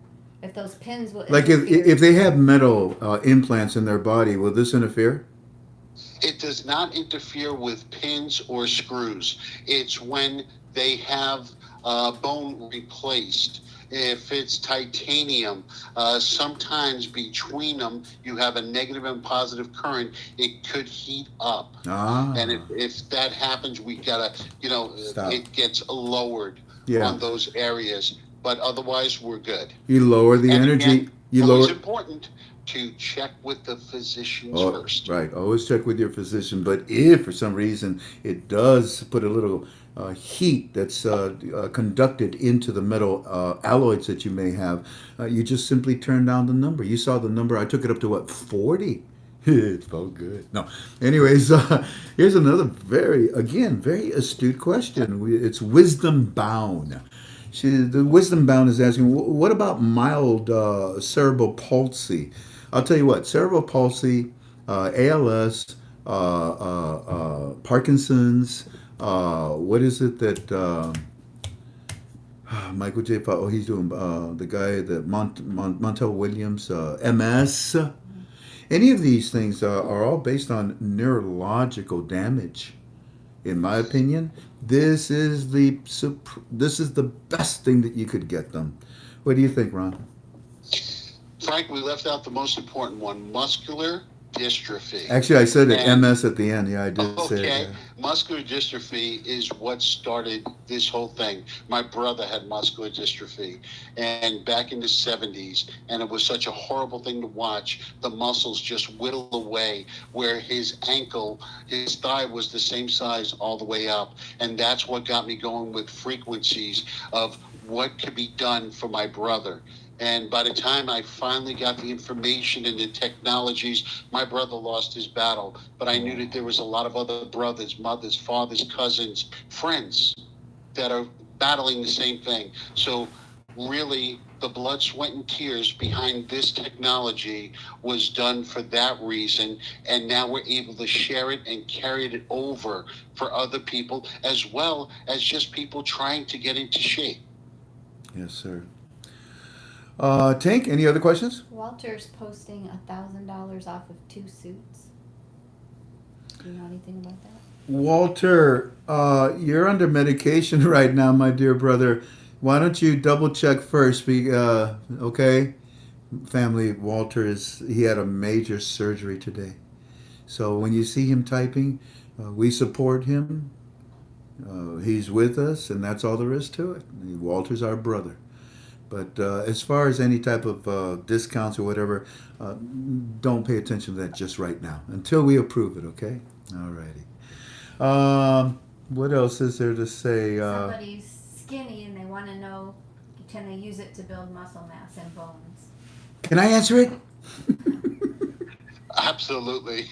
if those pins will interfere. Like if they have metal implants in their body, will this interfere? It does not interfere with pins or screws. It's when they have bone replaced. if it's titanium, sometimes between them you have a negative and positive current. It could heat up. And if that happens, we gotta, Stop. it gets lowered on those areas. But otherwise, we're good. You lower the energy. Again, you always lower. important to check with the physicians first. Right. Always check with your physician. But if for some reason it does put a little heat that's conducted into the metal alloys that you may have, you just simply turn down the number. You saw the number. I took it up to what, 40? It felt good. No. Anyways, here's another very astute question. It's wisdom bound. The wisdom bound is asking, what about mild cerebral palsy? I'll tell you what, cerebral palsy, ALS, Parkinson's, what is it that Michael J. Oh, he's doing, the guy that Montel Williams, MS. Any of these things are all based on neurological damage. In my opinion, this is the best thing that you could get them. What do you think, Ron? Frank, we left out the most important one: muscular dystrophy. Actually, I said it, MS at the end. Yeah, I did say it. Okay, muscular dystrophy is what started this whole thing. My brother had muscular dystrophy, and back in the 70s, and it was such a horrible thing to watch. The muscles just whittle away, where his ankle, his thigh was the same size all the way up, and that's what got me going with frequencies of what could be done for my brother. And by the time I finally got the information and the technologies, my brother lost his battle. But I knew that there was a lot of other brothers, mothers, fathers, cousins, friends that are battling the same thing. So really, the blood, sweat, and tears behind this technology was done for that reason. And now we're able to share it and carry it over for other people, as well as just people trying to get into shape. Yes, sir. Tank, any other questions? Walter's posting $1,000 off of 2 suits. Do you know anything about that? Walter, you're under medication right now, my dear brother. Why don't you double check first? Okay? Family, Walter he had a major surgery today. So when you see him typing, we support him. He's with us, and that's all there is to it. Walter's our brother. But as far as any type of discounts or whatever, don't pay attention to that just right now until we approve it, okay? All righty. What else is there to say? Somebody's skinny and they want to know, can they use it to build muscle mass and bones? Can I answer it? Absolutely.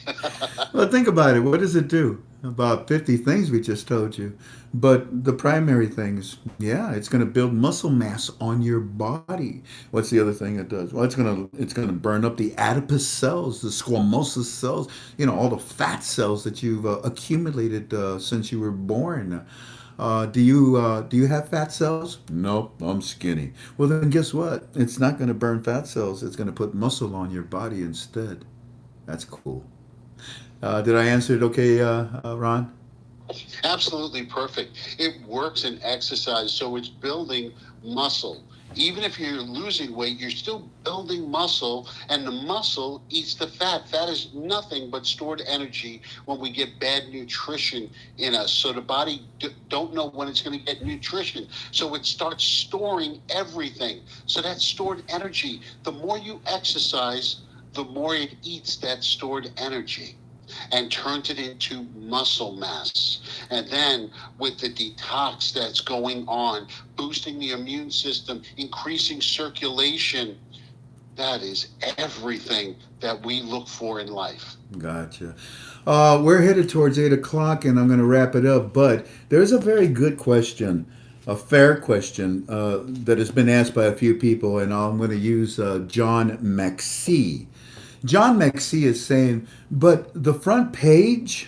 Well, think about it. What does it do? About 50 things we just told you. But the primary things, it's going to build muscle mass on your body. What's the other thing it does? Well, it's going to burn up the adipose cells, the squamous cells, all the fat cells that you've accumulated since you were born. Do you have fat cells? Nope, I'm skinny. Well, then guess what? It's not going to burn fat cells. It's going to put muscle on your body instead. That's cool. Did I answer it okay, Ron? Absolutely perfect. It works in exercise, so it's building muscle. Even if you're losing weight, you're still building muscle, and the muscle eats the fat. Fat is nothing but stored energy when we get bad nutrition in us. So the body don't know when it's going to get nutrition. So it starts storing everything. So that's stored energy. The more you exercise, the more it eats that stored energy and turns it into muscle mass. And then with the detox that's going on, boosting the immune system, increasing circulation, that is everything that we look for in life. Gotcha. We're headed towards 8 o'clock, and I'm going to wrap it up. But there's a very good question, a fair question that has been asked by a few people, and I'm going to use John McSee. John McSee is saying, but the front page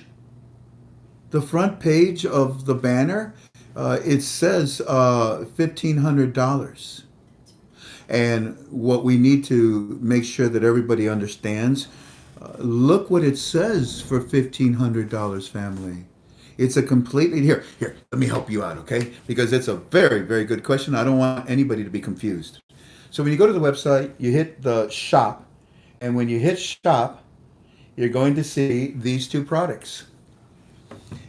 of the banner, it says $1,500. And what we need to make sure that everybody understands, look what it says for $1,500, family. It's a completely here. Let me help you out, okay? Because it's a very, very good question. I don't want anybody to be confused. So when you go to the website, you hit the shop, and when you hit shop, you're going to see these two products.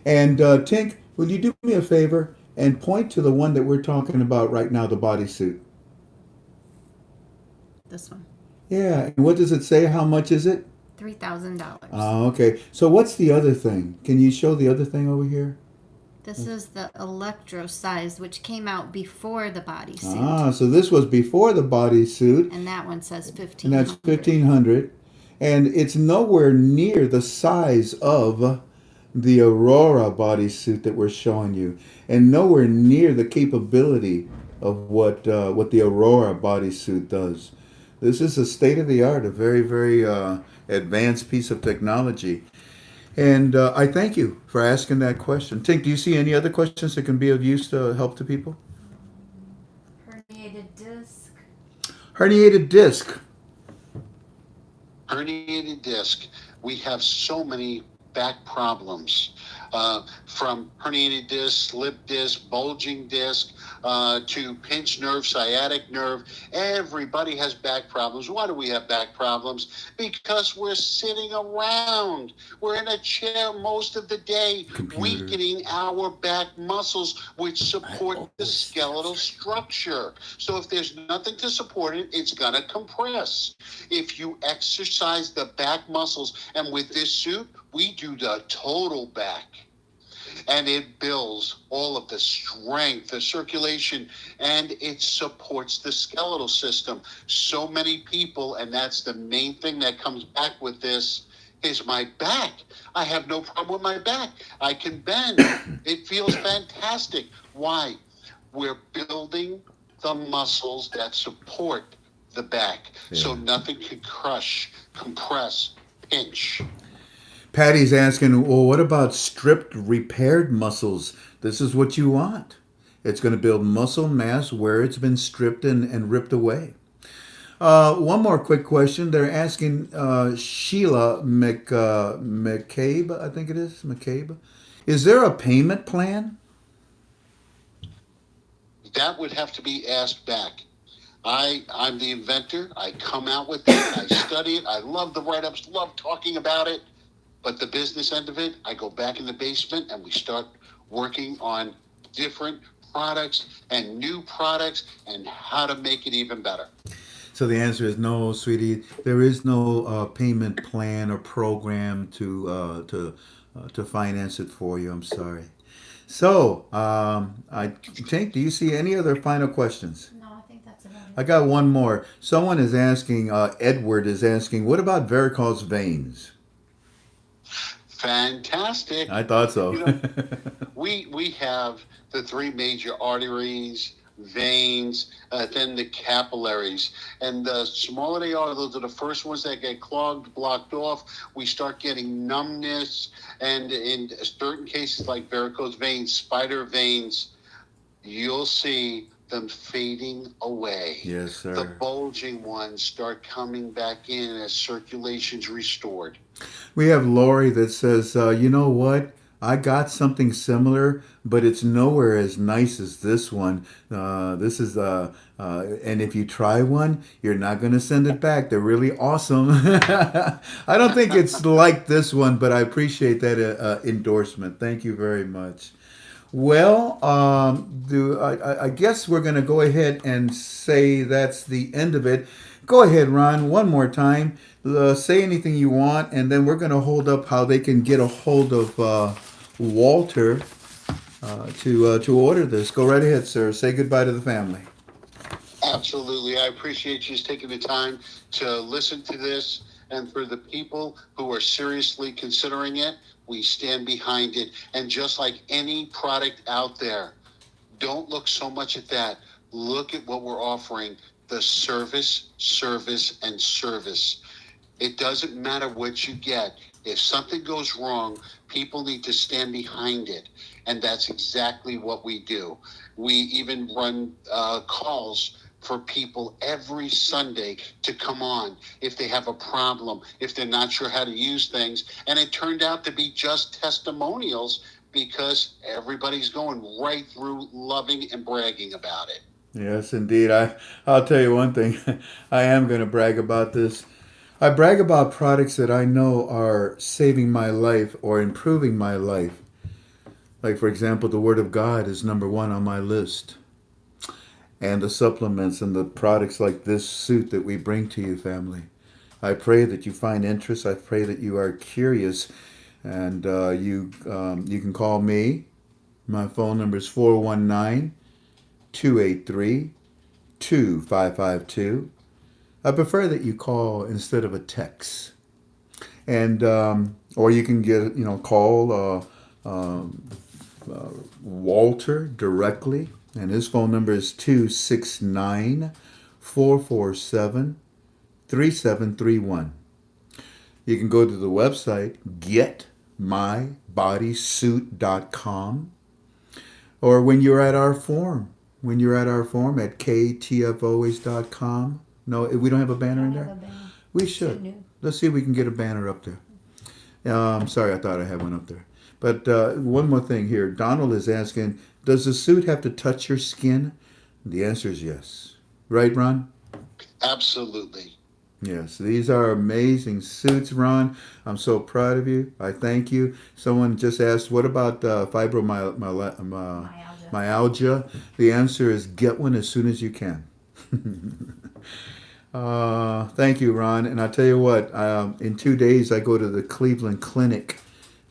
And Tink, would you do me a favor and point to the one that we're talking about right now, the bodysuit? This one. Yeah. And what does it say? How much is it? $3,000. Okay. So what's the other thing? Can you show the other thing over here? This is the electro size, which came out before the bodysuit. So this was before the bodysuit. And that one says 1500. And that's 1500. And it's nowhere near the size of the Aurora bodysuit that we're showing you, and nowhere near the capability of what the Aurora bodysuit does. This is a state of the art, a very, very advanced piece of technology. And I thank you for asking that question. Tink, do you see any other questions that can be of use to help the people? Herniated disc. Herniated disc. We have so many back problems, from herniated disc, slip disc, bulging disc, to pinched nerve, sciatic nerve. Everybody has back problems. Why do we have back problems? Because we're sitting around. We're in a chair most of the day, weakening our back muscles, which support the skeletal structure. So if there's nothing to support it, it's going to compress. If you exercise the back muscles, and with this suit, we do the total back, and it builds all of the strength, the circulation, and it supports the skeletal system. So many people, and that's the main thing that comes back with this, is my back. I have no problem with my back. I can bend. It feels fantastic. Why? We're building the muscles that support the back, so nothing can crush, compress, pinch. Patty's asking, well, what about stripped, repaired muscles? This is what you want. It's going to build muscle mass where it's been stripped and ripped away. One more quick question. They're asking Sheila McCabe, I think it is, McCabe. Is there a payment plan? That would have to be asked back. I'm the inventor. I come out with it. I study it. I love the write-ups, love talking about it. But the business end of it, I go back in the basement and we start working on different products and new products and how to make it even better. So the answer is no, sweetie. There is no payment plan or program to finance it for you. I'm sorry. So, Tink, do you see any other final questions? No, I think that's about it. I got one more. Someone is asking, Edward is asking, what about varicose veins? Fantastic. I thought so. We have the three major arteries, veins, then the capillaries. And the smaller they are, those are the first ones that get clogged, blocked off. We start getting numbness. And in certain cases like varicose veins, spider veins, you'll see them fading away. Yes, sir. The bulging ones start coming back in as circulation's restored. We have Lori that says, you know what? I got something similar, but it's nowhere as nice as this one. This is, and if you try one, you're not going to send it back. They're really awesome. I don't think it's like this one, but I appreciate that endorsement. Thank you very much. Well, I guess we're going to go ahead and say that's the end of it. Go ahead, Ron, one more time. Say anything you want, and then we're going to hold up how they can get a hold of Walter to order this. Go right ahead, sir. Say goodbye to the family. Absolutely. I appreciate you taking the time to listen to this. And for the people who are seriously considering it, we stand behind it. And just like any product out there, don't look so much at that. Look at what we're offering. The service, service, and service. It doesn't matter what you get. If something goes wrong, people need to stand behind it. And that's exactly what we do. We even run calls for people every Sunday to come on if they have a problem, if they're not sure how to use things. And it turned out to be just testimonials because everybody's going right through loving and bragging about it. Yes, indeed. I'll tell you one thing. I am going to brag about this. I brag about products that I know are saving my life or improving my life. Like, for example, the Word of God is number one on my list. And the supplements and the products like this suit that we bring to you, family. I pray that you find interest. I pray that you are curious. And you can call me. My phone number is 419 283 2552. I prefer that you call instead of a text. And or you can call Walter directly, and his phone number is 269 447 3731. You can go to the website getmybodysuit.com, or when you're at our forum at ktfoalways.com. No, we don't have a banner in there? We should. Let's see if we can get a banner up there. I'm sorry, I thought I had one up there. But one more thing here. Donald is asking, does the suit have to touch your skin? The answer is yes. Right, Ron? Absolutely. Yes, these are amazing suits, Ron. I'm so proud of you. I thank you. Someone just asked, what about fibromyalgia? The answer is get one as soon as you can. Thank you, Ron. And I'll tell you what, in 2 days I go to the Cleveland Clinic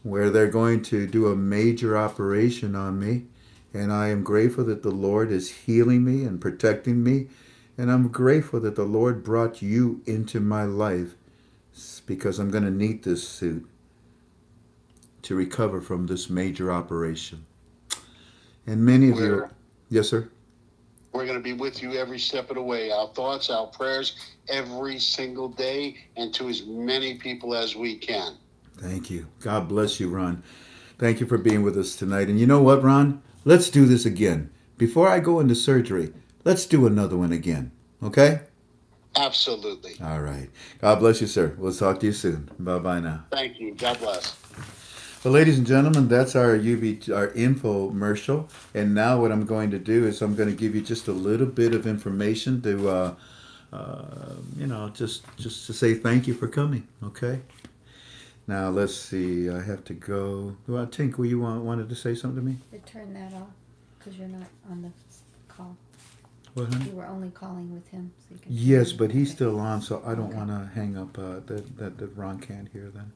where they're going to do a major operation on me. And I am grateful that the Lord is healing me and protecting me. And I'm grateful that the Lord brought you into my life because I'm going to need this suit to recover from this major operation. And many of you... Yes, sir? We're going to be with you every step of the way. Our thoughts, our prayers, every single day, and to as many people as we can. Thank you. God bless you, Ron. Thank you for being with us tonight. And you know what, Ron? Let's do this again. Before I go into surgery, let's do another one again. Okay? Absolutely. All right. God bless you, sir. We'll talk to you soon. Bye-bye now. Thank you. God bless. Well, ladies and gentlemen, that's our infomercial. And now what I'm going to do is I'm going to give you just a little bit of information to, just to say thank you for coming. Okay? Now, let's see. I have to go. Well, Tink, you wanted to say something to me? Turn that off because you're not on the call. What, honey? You were only calling with him. So you can Yes, but he's still on, so I don't want to hang up that Ron can't hear then.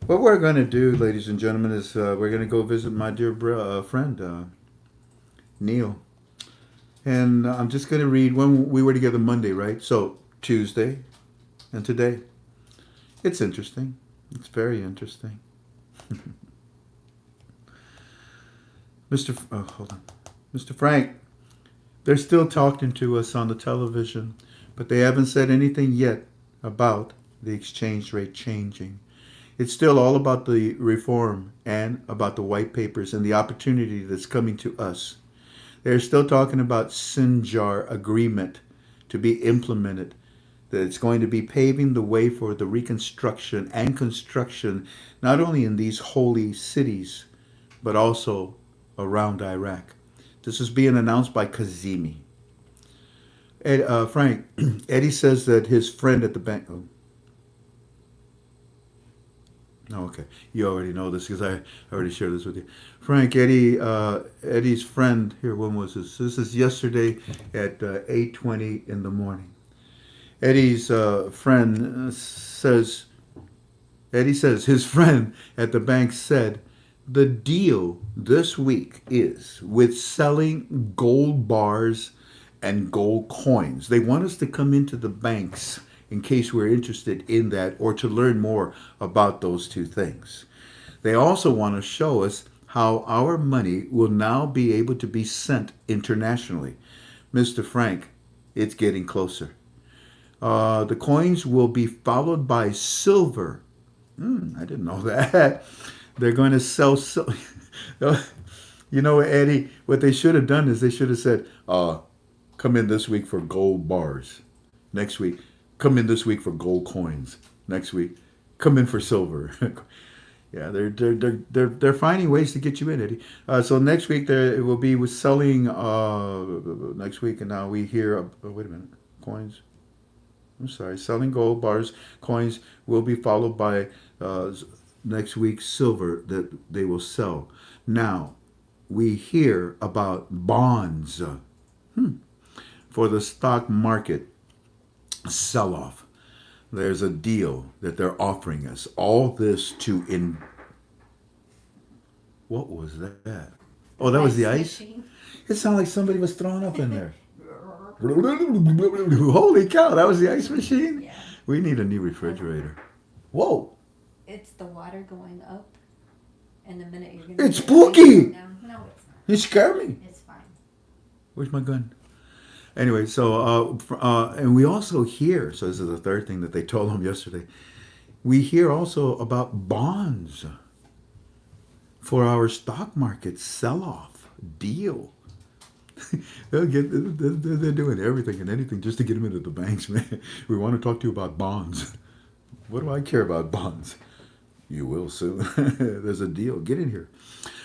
What we're going to do, ladies and gentlemen, is we're going to go visit my dear friend, Neil. And I'm just going to read when we were together Monday, right? So, Tuesday and today. It's interesting. It's very interesting. Hold on. Mr. Frank, they're still talking to us on the television, but they haven't said anything yet about the exchange rate changing. It's still all about the reform and about the white papers and the opportunity that's coming to us. They're still talking about Sinjar agreement to be implemented, that it's going to be paving the way for the reconstruction and construction, not only in these holy cities, but also around Iraq. This is being announced by Kazemi. Frank, Eddie says that his friend at the bank... Oh, okay. You already know this because I already shared this with you. Frank, Eddie's friend here, when was this? This is yesterday at 8:20 in the morning. Eddie's friend says his friend at the bank said the deal this week is with selling gold bars and gold coins. They want us to come into the banks in case we're interested in that or to learn more about those two things. They also want to show us how our money will now be able to be sent internationally. Mr. Frank, it's getting closer. The coins will be followed by silver. I didn't know that. They're going to sell silver. You know, Eddie, what they should have done is they should have said, come in this week for gold bars. Next week, come in this week for gold coins. Next week, come in for silver. Yeah, they're finding ways to get you in, Eddie. So next week there it will be with selling next week, and now we hear. Wait a minute, coins. I'm sorry, selling gold bars, coins will be followed by next week silver that they will sell. Now we hear about bonds for the stock market sell off. There's a deal that they're offering us. All this to in. What was that? Oh, that was the ice? Machine. It sounded like somebody was throwing up in there. Holy cow, that was the ice machine? Yeah. We need a new refrigerator. Whoa. It's the water going up, and the minute you're gonna. It's spooky! Down. No, it's not. You scared me. It's fine. Where's my gun? Anyway, so, and we also hear, so this is the third thing that they told them yesterday. We hear also about bonds for our stock market sell-off deal. They're doing everything and anything just to get them into the banks, man. We want to talk to you about bonds. What do I care about bonds? You will soon. There's a deal. Get in here.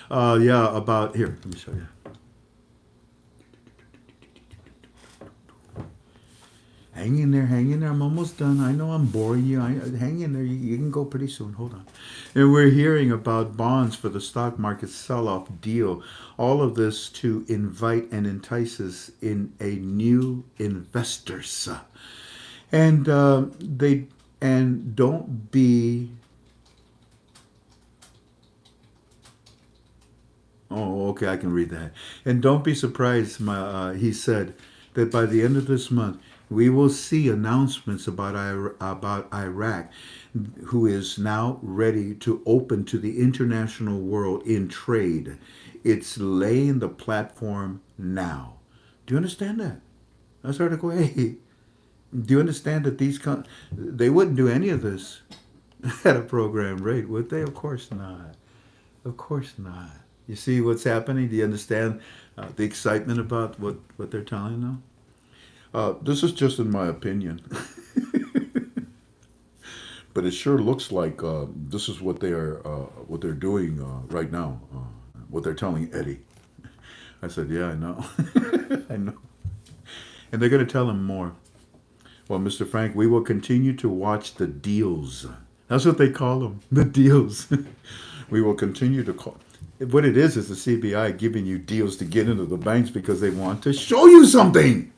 Yeah, about, here, let me show you. Hang in there, hang in there. I'm almost done. I know I'm boring you. Hang in there. You can go pretty soon. Hold on. And we're hearing about bonds for the stock market sell-off deal. All of this to invite and entice us in a new investors. And don't be. Oh, okay. I can read that. And don't be surprised. He said that by the end of this month, we will see announcements about Iraq, who is now ready to open to the international world in trade. It's laying the platform now. Do you understand that? That's Article 8. Do you understand that they wouldn't do any of this at a program rate, would they? Of course not. Of course not. You see what's happening? Do you understand the excitement about what they're telling them? This is just in my opinion. But it sure looks like this is what they're doing right now. What they're telling Eddie. I said, yeah, I know. I know. And they're going to tell him more. Well, Mr. Frank, we will continue to watch the deals. That's what they call them, the deals. We will continue to call. What it is the CBI giving you deals to get into the banks because they want to show you something.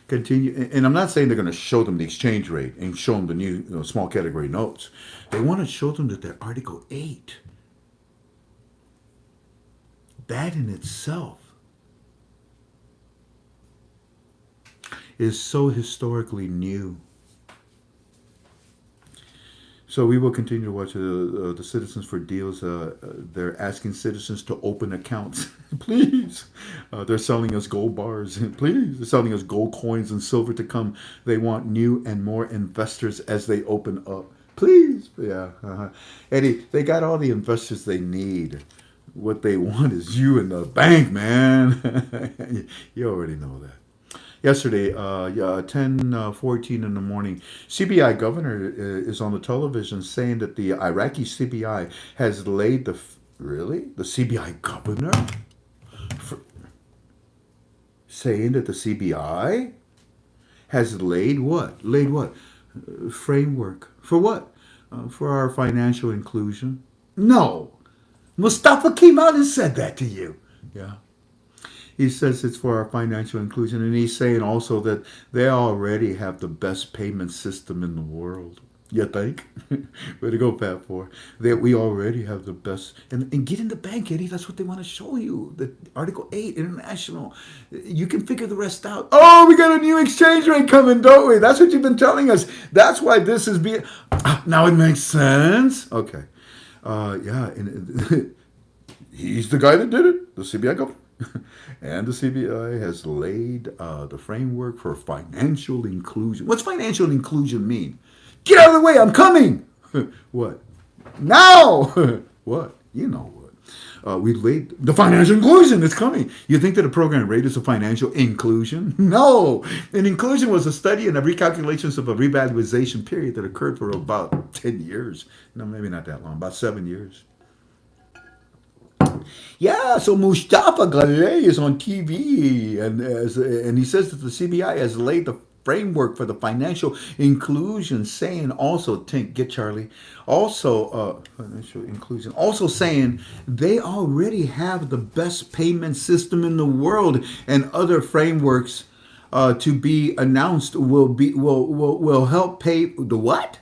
Continue, and I'm not saying they're going to show them the exchange rate and show them the new small category notes. They want to show them that they're Article 8. That in itself is so historically new. So we will continue to watch the Citizens for Deals. They're asking citizens to open accounts. Please. They're selling us gold bars. Please. They're selling us gold coins and silver to come. They want new and more investors as they open up. Please. Yeah. Eddie, they got all the investors they need. What they want is you in the bank, man. You already know that. Yesterday, 10:14 in the morning, CBI governor is on the television saying that the Iraqi CBI has laid the CBI governor saying that the CBI has laid what? Laid what? Framework for what? For our financial inclusion? No, Mustafa came out and said that to you. Yeah. He says it's for our financial inclusion, and he's saying also that they already have the best payment system in the world. You think? Way to go, Pat, for that we already have the best. And get in the bank, Eddie. That's what they want to show you. The Article 8, International. You can figure the rest out. Oh, we got a new exchange rate coming, don't we? That's what you've been telling us. That's why this is being... Now it makes sense. Okay. Yeah, and he's the guy that did it, the CBI governor. And the CBI has laid the framework for financial inclusion. What's financial inclusion mean? Get out of the way, I'm coming! What? Now! What? You know what. We laid the financial inclusion is coming. You think that a program rate is a financial inclusion? No. An inclusion was a study and a recalculations of a revaluation period that occurred for about 10 years. No, maybe not that long, about 7 years. Yeah, so Mustafa Galay is on TV, and he says that the CBI has laid the framework for the financial inclusion, saying also, get Charlie, also financial inclusion, also saying they already have the best payment system in the world, and other frameworks to be announced will help pay the what?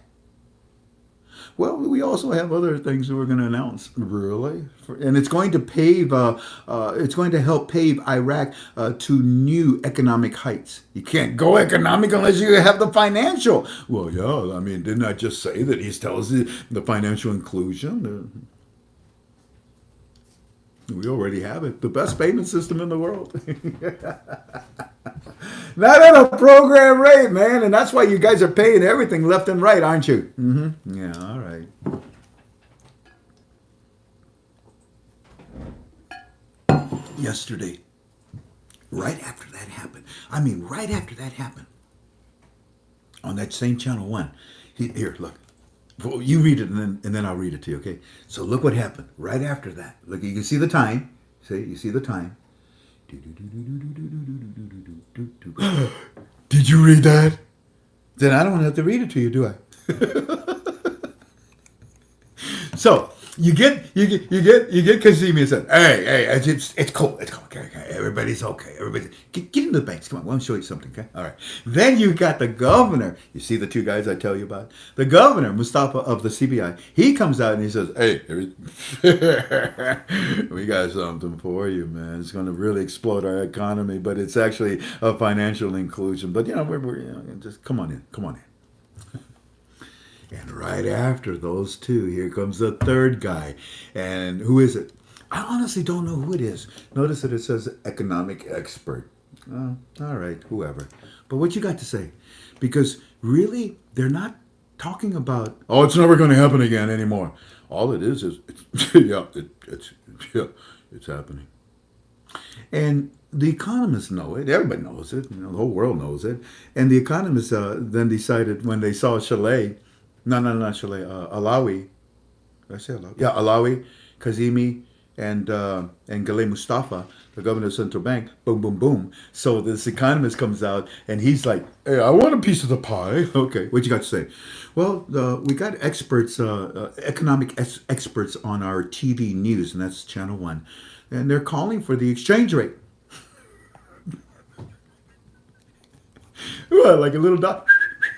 Well, we also have other things that we're going to announce. Really? And it's going to pave. It's going to help pave Iraq to new economic heights. You can't go economic unless you have the financial. Well, yeah. I mean, didn't I just say that he tells you the financial inclusion? We already have it. The best payment system in the world. Not at a program rate, man. And that's why you guys are paying everything left and right, aren't you? Mm-hmm. Yeah, all right. Yesterday, right after that happened, on that same channel 1, here, look. Well, you read it and then I'll read it to you, okay? So look what happened right after that. Look, you can see the time. See, you see the time. Did you read that? Then I don't have to read it to you, do I? So you get Kazemi and said, hey, it's cool. Okay. Everybody's okay. Get into the banks. Come on, I want to show you something, okay? All right. Then you got the governor. You see the two guys I tell you about? The governor, Mustafa of the CBI, he comes out and he says, hey, we got something for you, man. It's going to really explode our economy, but it's actually a financial inclusion. But, we're just come on in. And right after those two, here comes the third guy. And who is it? I honestly don't know who it is. Notice that it says economic expert. All right, whoever. But what you got to say? Because really, they're not talking about, it's never going to happen again anymore. All it is it's happening. And the economists know it. Everybody knows it. The whole world knows it. And the economists then decided when they saw Chalet, not Chalet, Alawi. Did I say Alawi? Yeah, Alawi, Kazemi, and Galay Mustafa, the governor of the central bank. Boom, boom, boom. So this economist comes out and he's like, "Hey, I want a piece of the pie." Okay, what you got to say? Well, we got experts, economic experts on our TV news, and that's Channel 1, and they're calling for the exchange rate. What, like a little dot?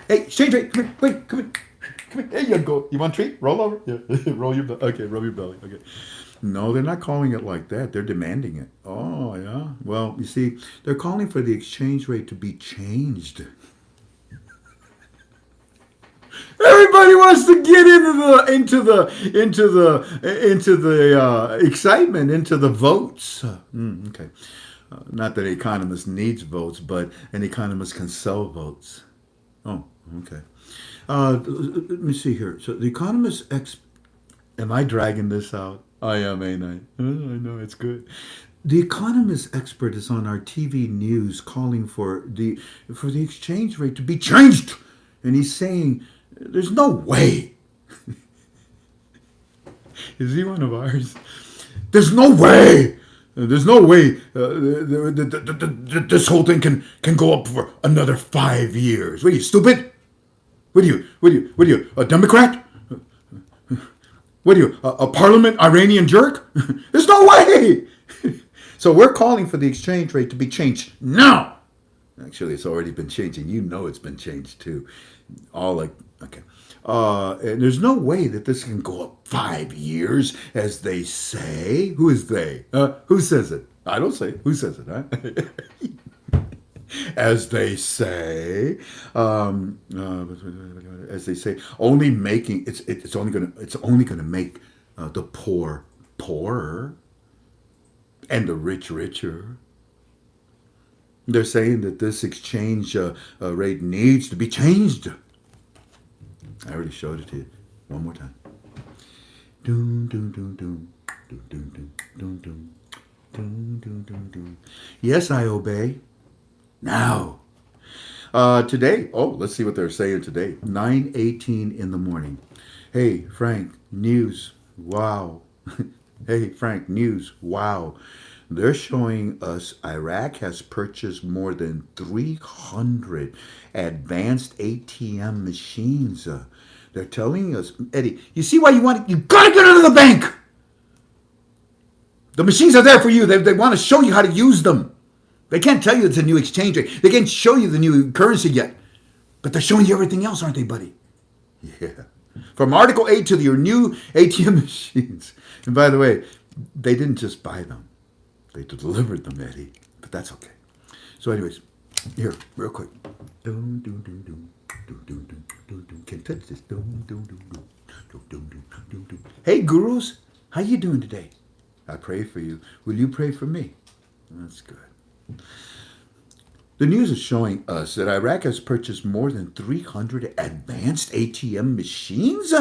Hey, exchange rate, come here. There you go. You want a treat? Roll over. Yeah. Roll your belly. Okay, rub your belly. Okay. No, they're not calling it like that. They're demanding it. Oh, yeah. Well, you see, they're calling for the exchange rate to be changed. Everybody wants to get into the excitement, into the votes. Okay. Not that an economist needs votes, but an economist can sell votes. Oh, okay. Let me see here. So the economist am I dragging this out? I am, ain't I? I know, it's good. The economist expert is on our TV news calling for the exchange rate to be changed. And he's saying, there's no way. Is he one of ours? There's no way. There's no way this whole thing can go up for another 5 years. What are you, stupid? What are you, a Democrat? What are you, a parliament Iranian jerk? There's no way! So we're calling for the exchange rate to be changed now. Actually, it's already been changing. You know it's been changed too. Okay. And there's no way that this can go up 5 years, as they say. Who is they? Who says it? I don't say it. Who says it, huh? As they say, only making it's only gonna make the poor poorer and the rich richer. They're saying that this exchange rate needs to be changed. I already showed it to you. One more time. Doom, doom, doom, doom. Dun, dun, dun, dun, dun. Dun, dun, dun, dun. Yes, I obey. Now. Today, let's see what they're saying today. 9:18 in the morning. Hey, Frank, news. Wow. Hey, Frank, news. Wow. They're showing us Iraq has purchased more than 300 advanced ATM machines. They're telling us, Eddie, you see why you gotta get into the bank. The machines are there for you. They want to show you how to use them. They can't tell you it's a new exchange rate. They can't show you the new currency yet. But they're showing you everything else, aren't they, buddy? Yeah. From Article 8 to your new ATM machines. And by the way, they didn't just buy them. They delivered them, Eddie. But that's okay. So anyways, here, real quick. Can't touch this. Hey, gurus. How you doing today? I pray for you. Will you pray for me? That's good. The news is showing us that Iraq has purchased more than 300 advanced ATM machines.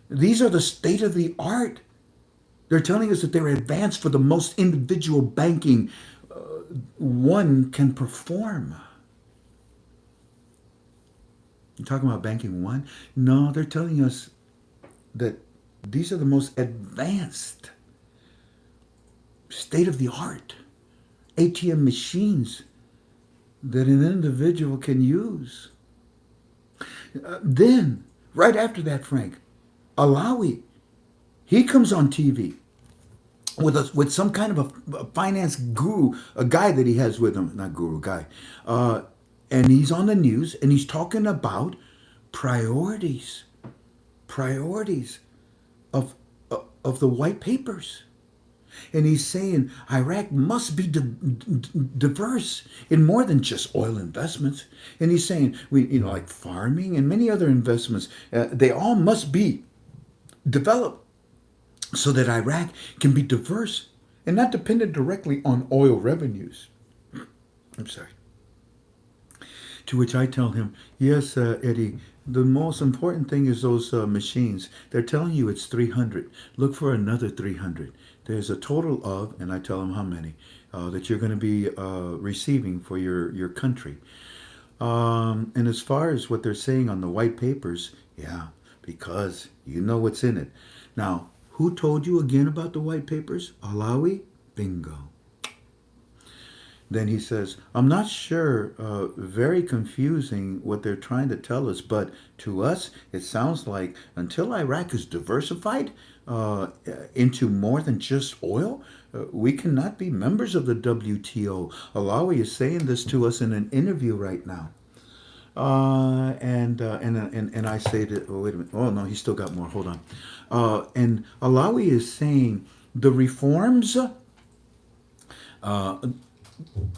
These are the state of the art. They're telling us that they're advanced for the most individual banking one can perform. You talking about banking one? No, they're telling us that these are the most advanced, state of the art ATM machines that an individual can use. Then, right after that, Frank, Alawi, he comes on TV with some kind of a finance guru, a guy that he has with him, not guru, guy. And he's on the news and he's talking about priorities of the white papers. And he's saying Iraq must be diverse in more than just oil investments. And he's saying, like farming and many other investments, they all must be developed so that Iraq can be diverse and not dependent directly on oil revenues. I'm sorry. To which I tell him, yes, Eddie, the most important thing is those machines. They're telling you it's 300. Look for another 300. There's a total of, and I tell them how many, that you're going to be receiving for your country. And as far as what they're saying on the white papers, yeah, because you know what's in it. Now, who told you again about the white papers? Alawi? Bingo. Then he says, I'm not sure, very confusing what they're trying to tell us, but to us, it sounds like until Iraq is diversified into more than just oil, we cannot be members of the WTO. Alawi is saying this to us in an interview right now. And I say that, oh, wait a minute. Oh, no, he's still got more. Hold on. And Alawi is saying the reforms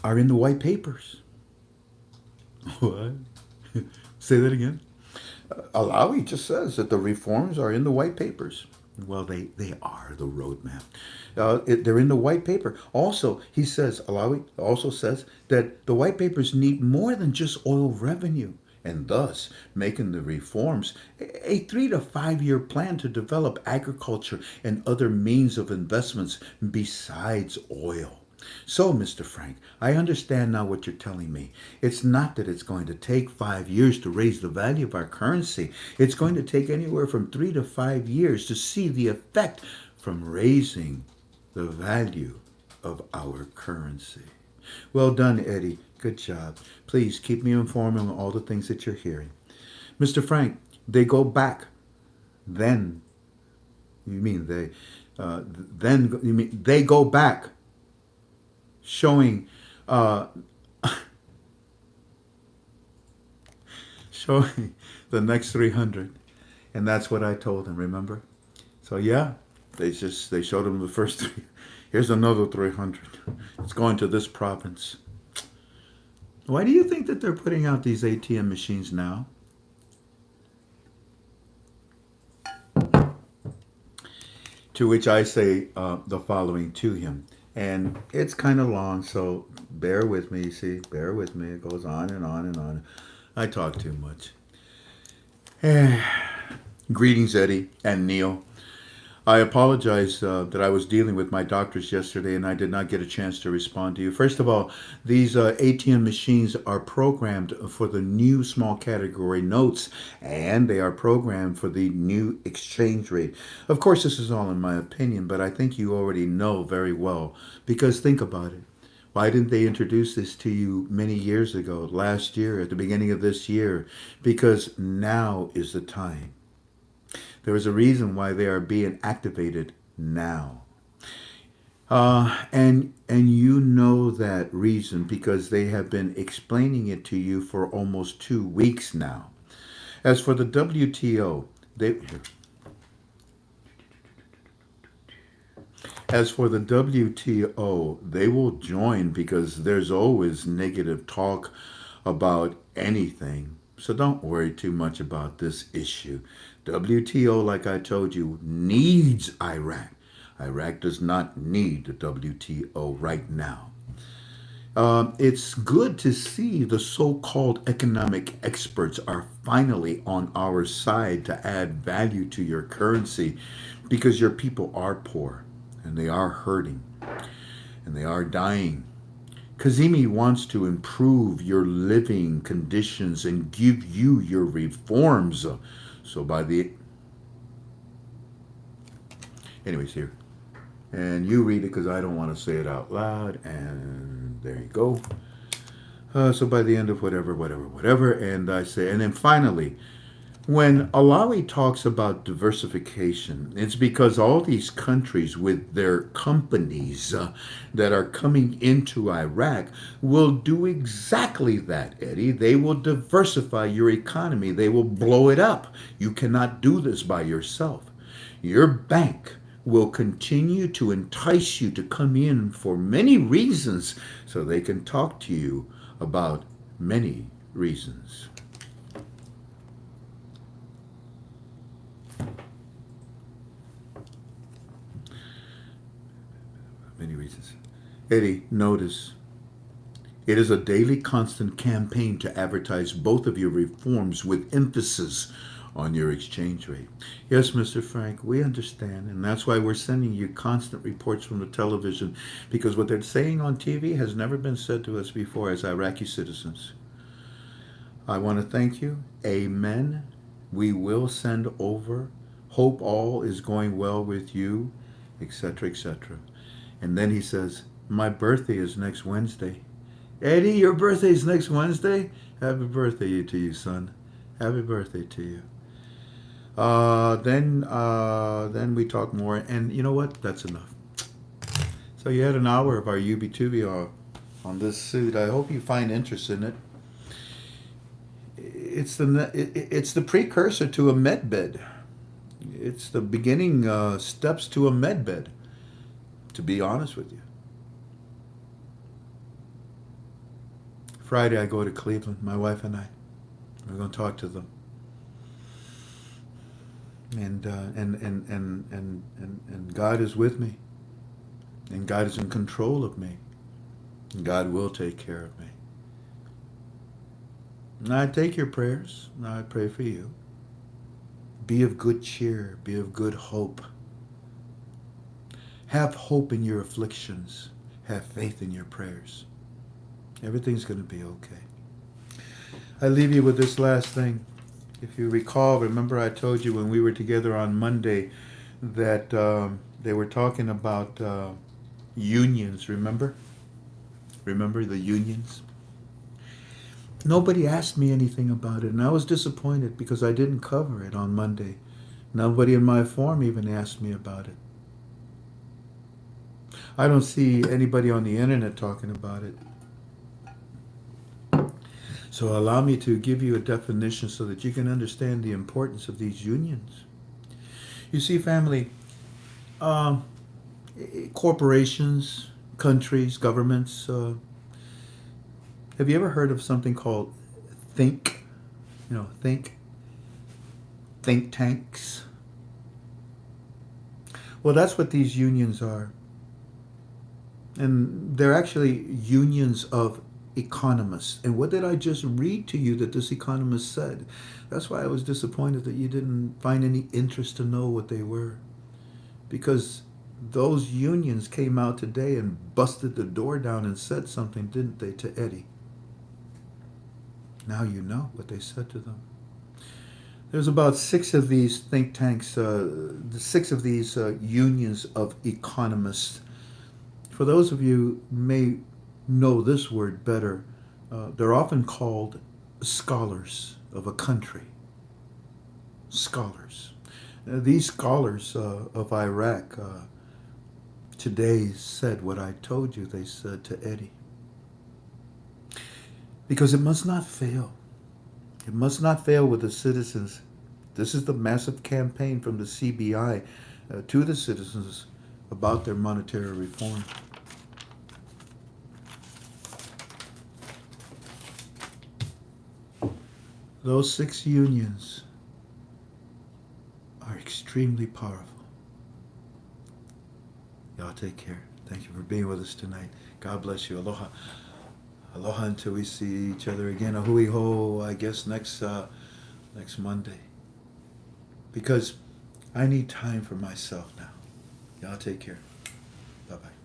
are in the white papers. What? Say that again. Alawi just says that the reforms are in the white papers. Well, they are the roadmap. They're in the white paper. Also, he says, Alawi also says that the white papers need more than just oil revenue, and thus making the reforms a 3 to 5 year plan to develop agriculture and other means of investments besides oil. So, Mr. Frank, I understand now what you're telling me. It's not that it's going to take 5 years to raise the value of our currency. It's going to take anywhere from 3 to 5 years to see the effect from raising the value of our currency. Well done, Eddie. Good job. Please keep me informed on all the things that you're hearing. Mr. Frank, they go back. Then, you mean they, then, you mean they go back. Showing showing the next 300, and that's what I told him. Remember? So yeah, they showed him the first three. Here's another 300. It's going to this province. Why do you think that they're putting out these ATM machines now? To which I say the following to him. And it's kind of long, so bear with me. See, bear with me. It goes on and on and on. I talk too much. Greetings, Eddie and Neil. I apologize that I was dealing with my doctors yesterday and I did not get a chance to respond to you. First of all, these ATM machines are programmed for the new small category notes and they are programmed for the new exchange rate. Of course, this is all in my opinion, but I think you already know very well because think about it. Why didn't they introduce this to you many years ago, last year, at the beginning of this year? Because now is the time. There is a reason why they are being activated now. And you know that reason because they have been explaining it to you for almost 2 weeks now. As for the WTO, they As for the WTO, they will join because there's always negative talk about anything. So don't worry too much about this issue. WTO, like I told you, needs Iraq. Iraq does not need the WTO right now. It's good to see the so-called economic experts are finally on our side to add value to your currency because your people are poor and they are hurting and they are dying. Kazemi wants to improve your living conditions and give you your reforms. So by the... Anyways, here. And you read it because I don't want to say it out loud. And there you go. So by the end of whatever. And I say, and then finally, when Alawi talks about diversification, it's because all these countries with their companies that are coming into Iraq will do exactly that, Eddie. They will diversify your economy. They will blow it up. You cannot do this by yourself. Your bank will continue to entice you to come in for many reasons so they can talk to you about many reasons. Many reasons. Eddie, notice, it is a daily constant campaign to advertise both of your reforms with emphasis on your exchange rate. Yes, Mr. Frank, we understand, and that's why we're sending you constant reports from the television, because what they're saying on TV has never been said to us before as Iraqi citizens. I want to thank you. Amen. We will send over. Hope all is going well with you, etc., etc. And then he says, my birthday is next Wednesday. Eddie, your birthday is next Wednesday? Happy birthday to you, son. Happy birthday to you. Then we talk more, and you know what? That's enough. So you had an hour of our UB2B on this suit. I hope you find interest in it. It's the precursor to a med bed. It's the beginning steps to a med bed, to be honest with you. Friday I go to Cleveland, my wife and I. We're going to talk to them. And God is with me. And God is in control of me. And God will take care of me. And I take your prayers. And I pray for you. Be of good cheer. Be of good hope. Have hope in your afflictions. Have faith in your prayers. Everything's going to be okay. I leave you with this last thing. If you recall, remember I told you when we were together on Monday that they were talking about unions, remember? Remember the unions? Nobody asked me anything about it, and I was disappointed because I didn't cover it on Monday. Nobody in my forum even asked me about it. I don't see anybody on the internet talking about it. So allow me to give you a definition so that you can understand the importance of these unions. You see, family, corporations, countries, governments, have you ever heard of something called think? You know, think tanks? Well, that's what these unions are. And they're actually unions of economists. And what did I just read to you that this economist said? That's why I was disappointed that you didn't find any interest to know what they were. Because those unions came out today and busted the door down and said something, didn't they, to Eddie? Now you know what they said to them. There's about 6 of these think tanks, 6 of these unions of economists. For those of you who may know this word better, they're often called scholars of a country. Scholars. These scholars of Iraq today said what I told you they said to Eddie. Because it must not fail. It must not fail with the citizens. This is the massive campaign from the CBI to the citizens about their monetary reform. Those 6 unions are extremely powerful. Y'all take care. Thank you for being with us tonight. God bless you. Aloha. Aloha until we see each other again. A hui ho, I guess, next Monday. Because I need time for myself now. Y'all take care. Bye-bye.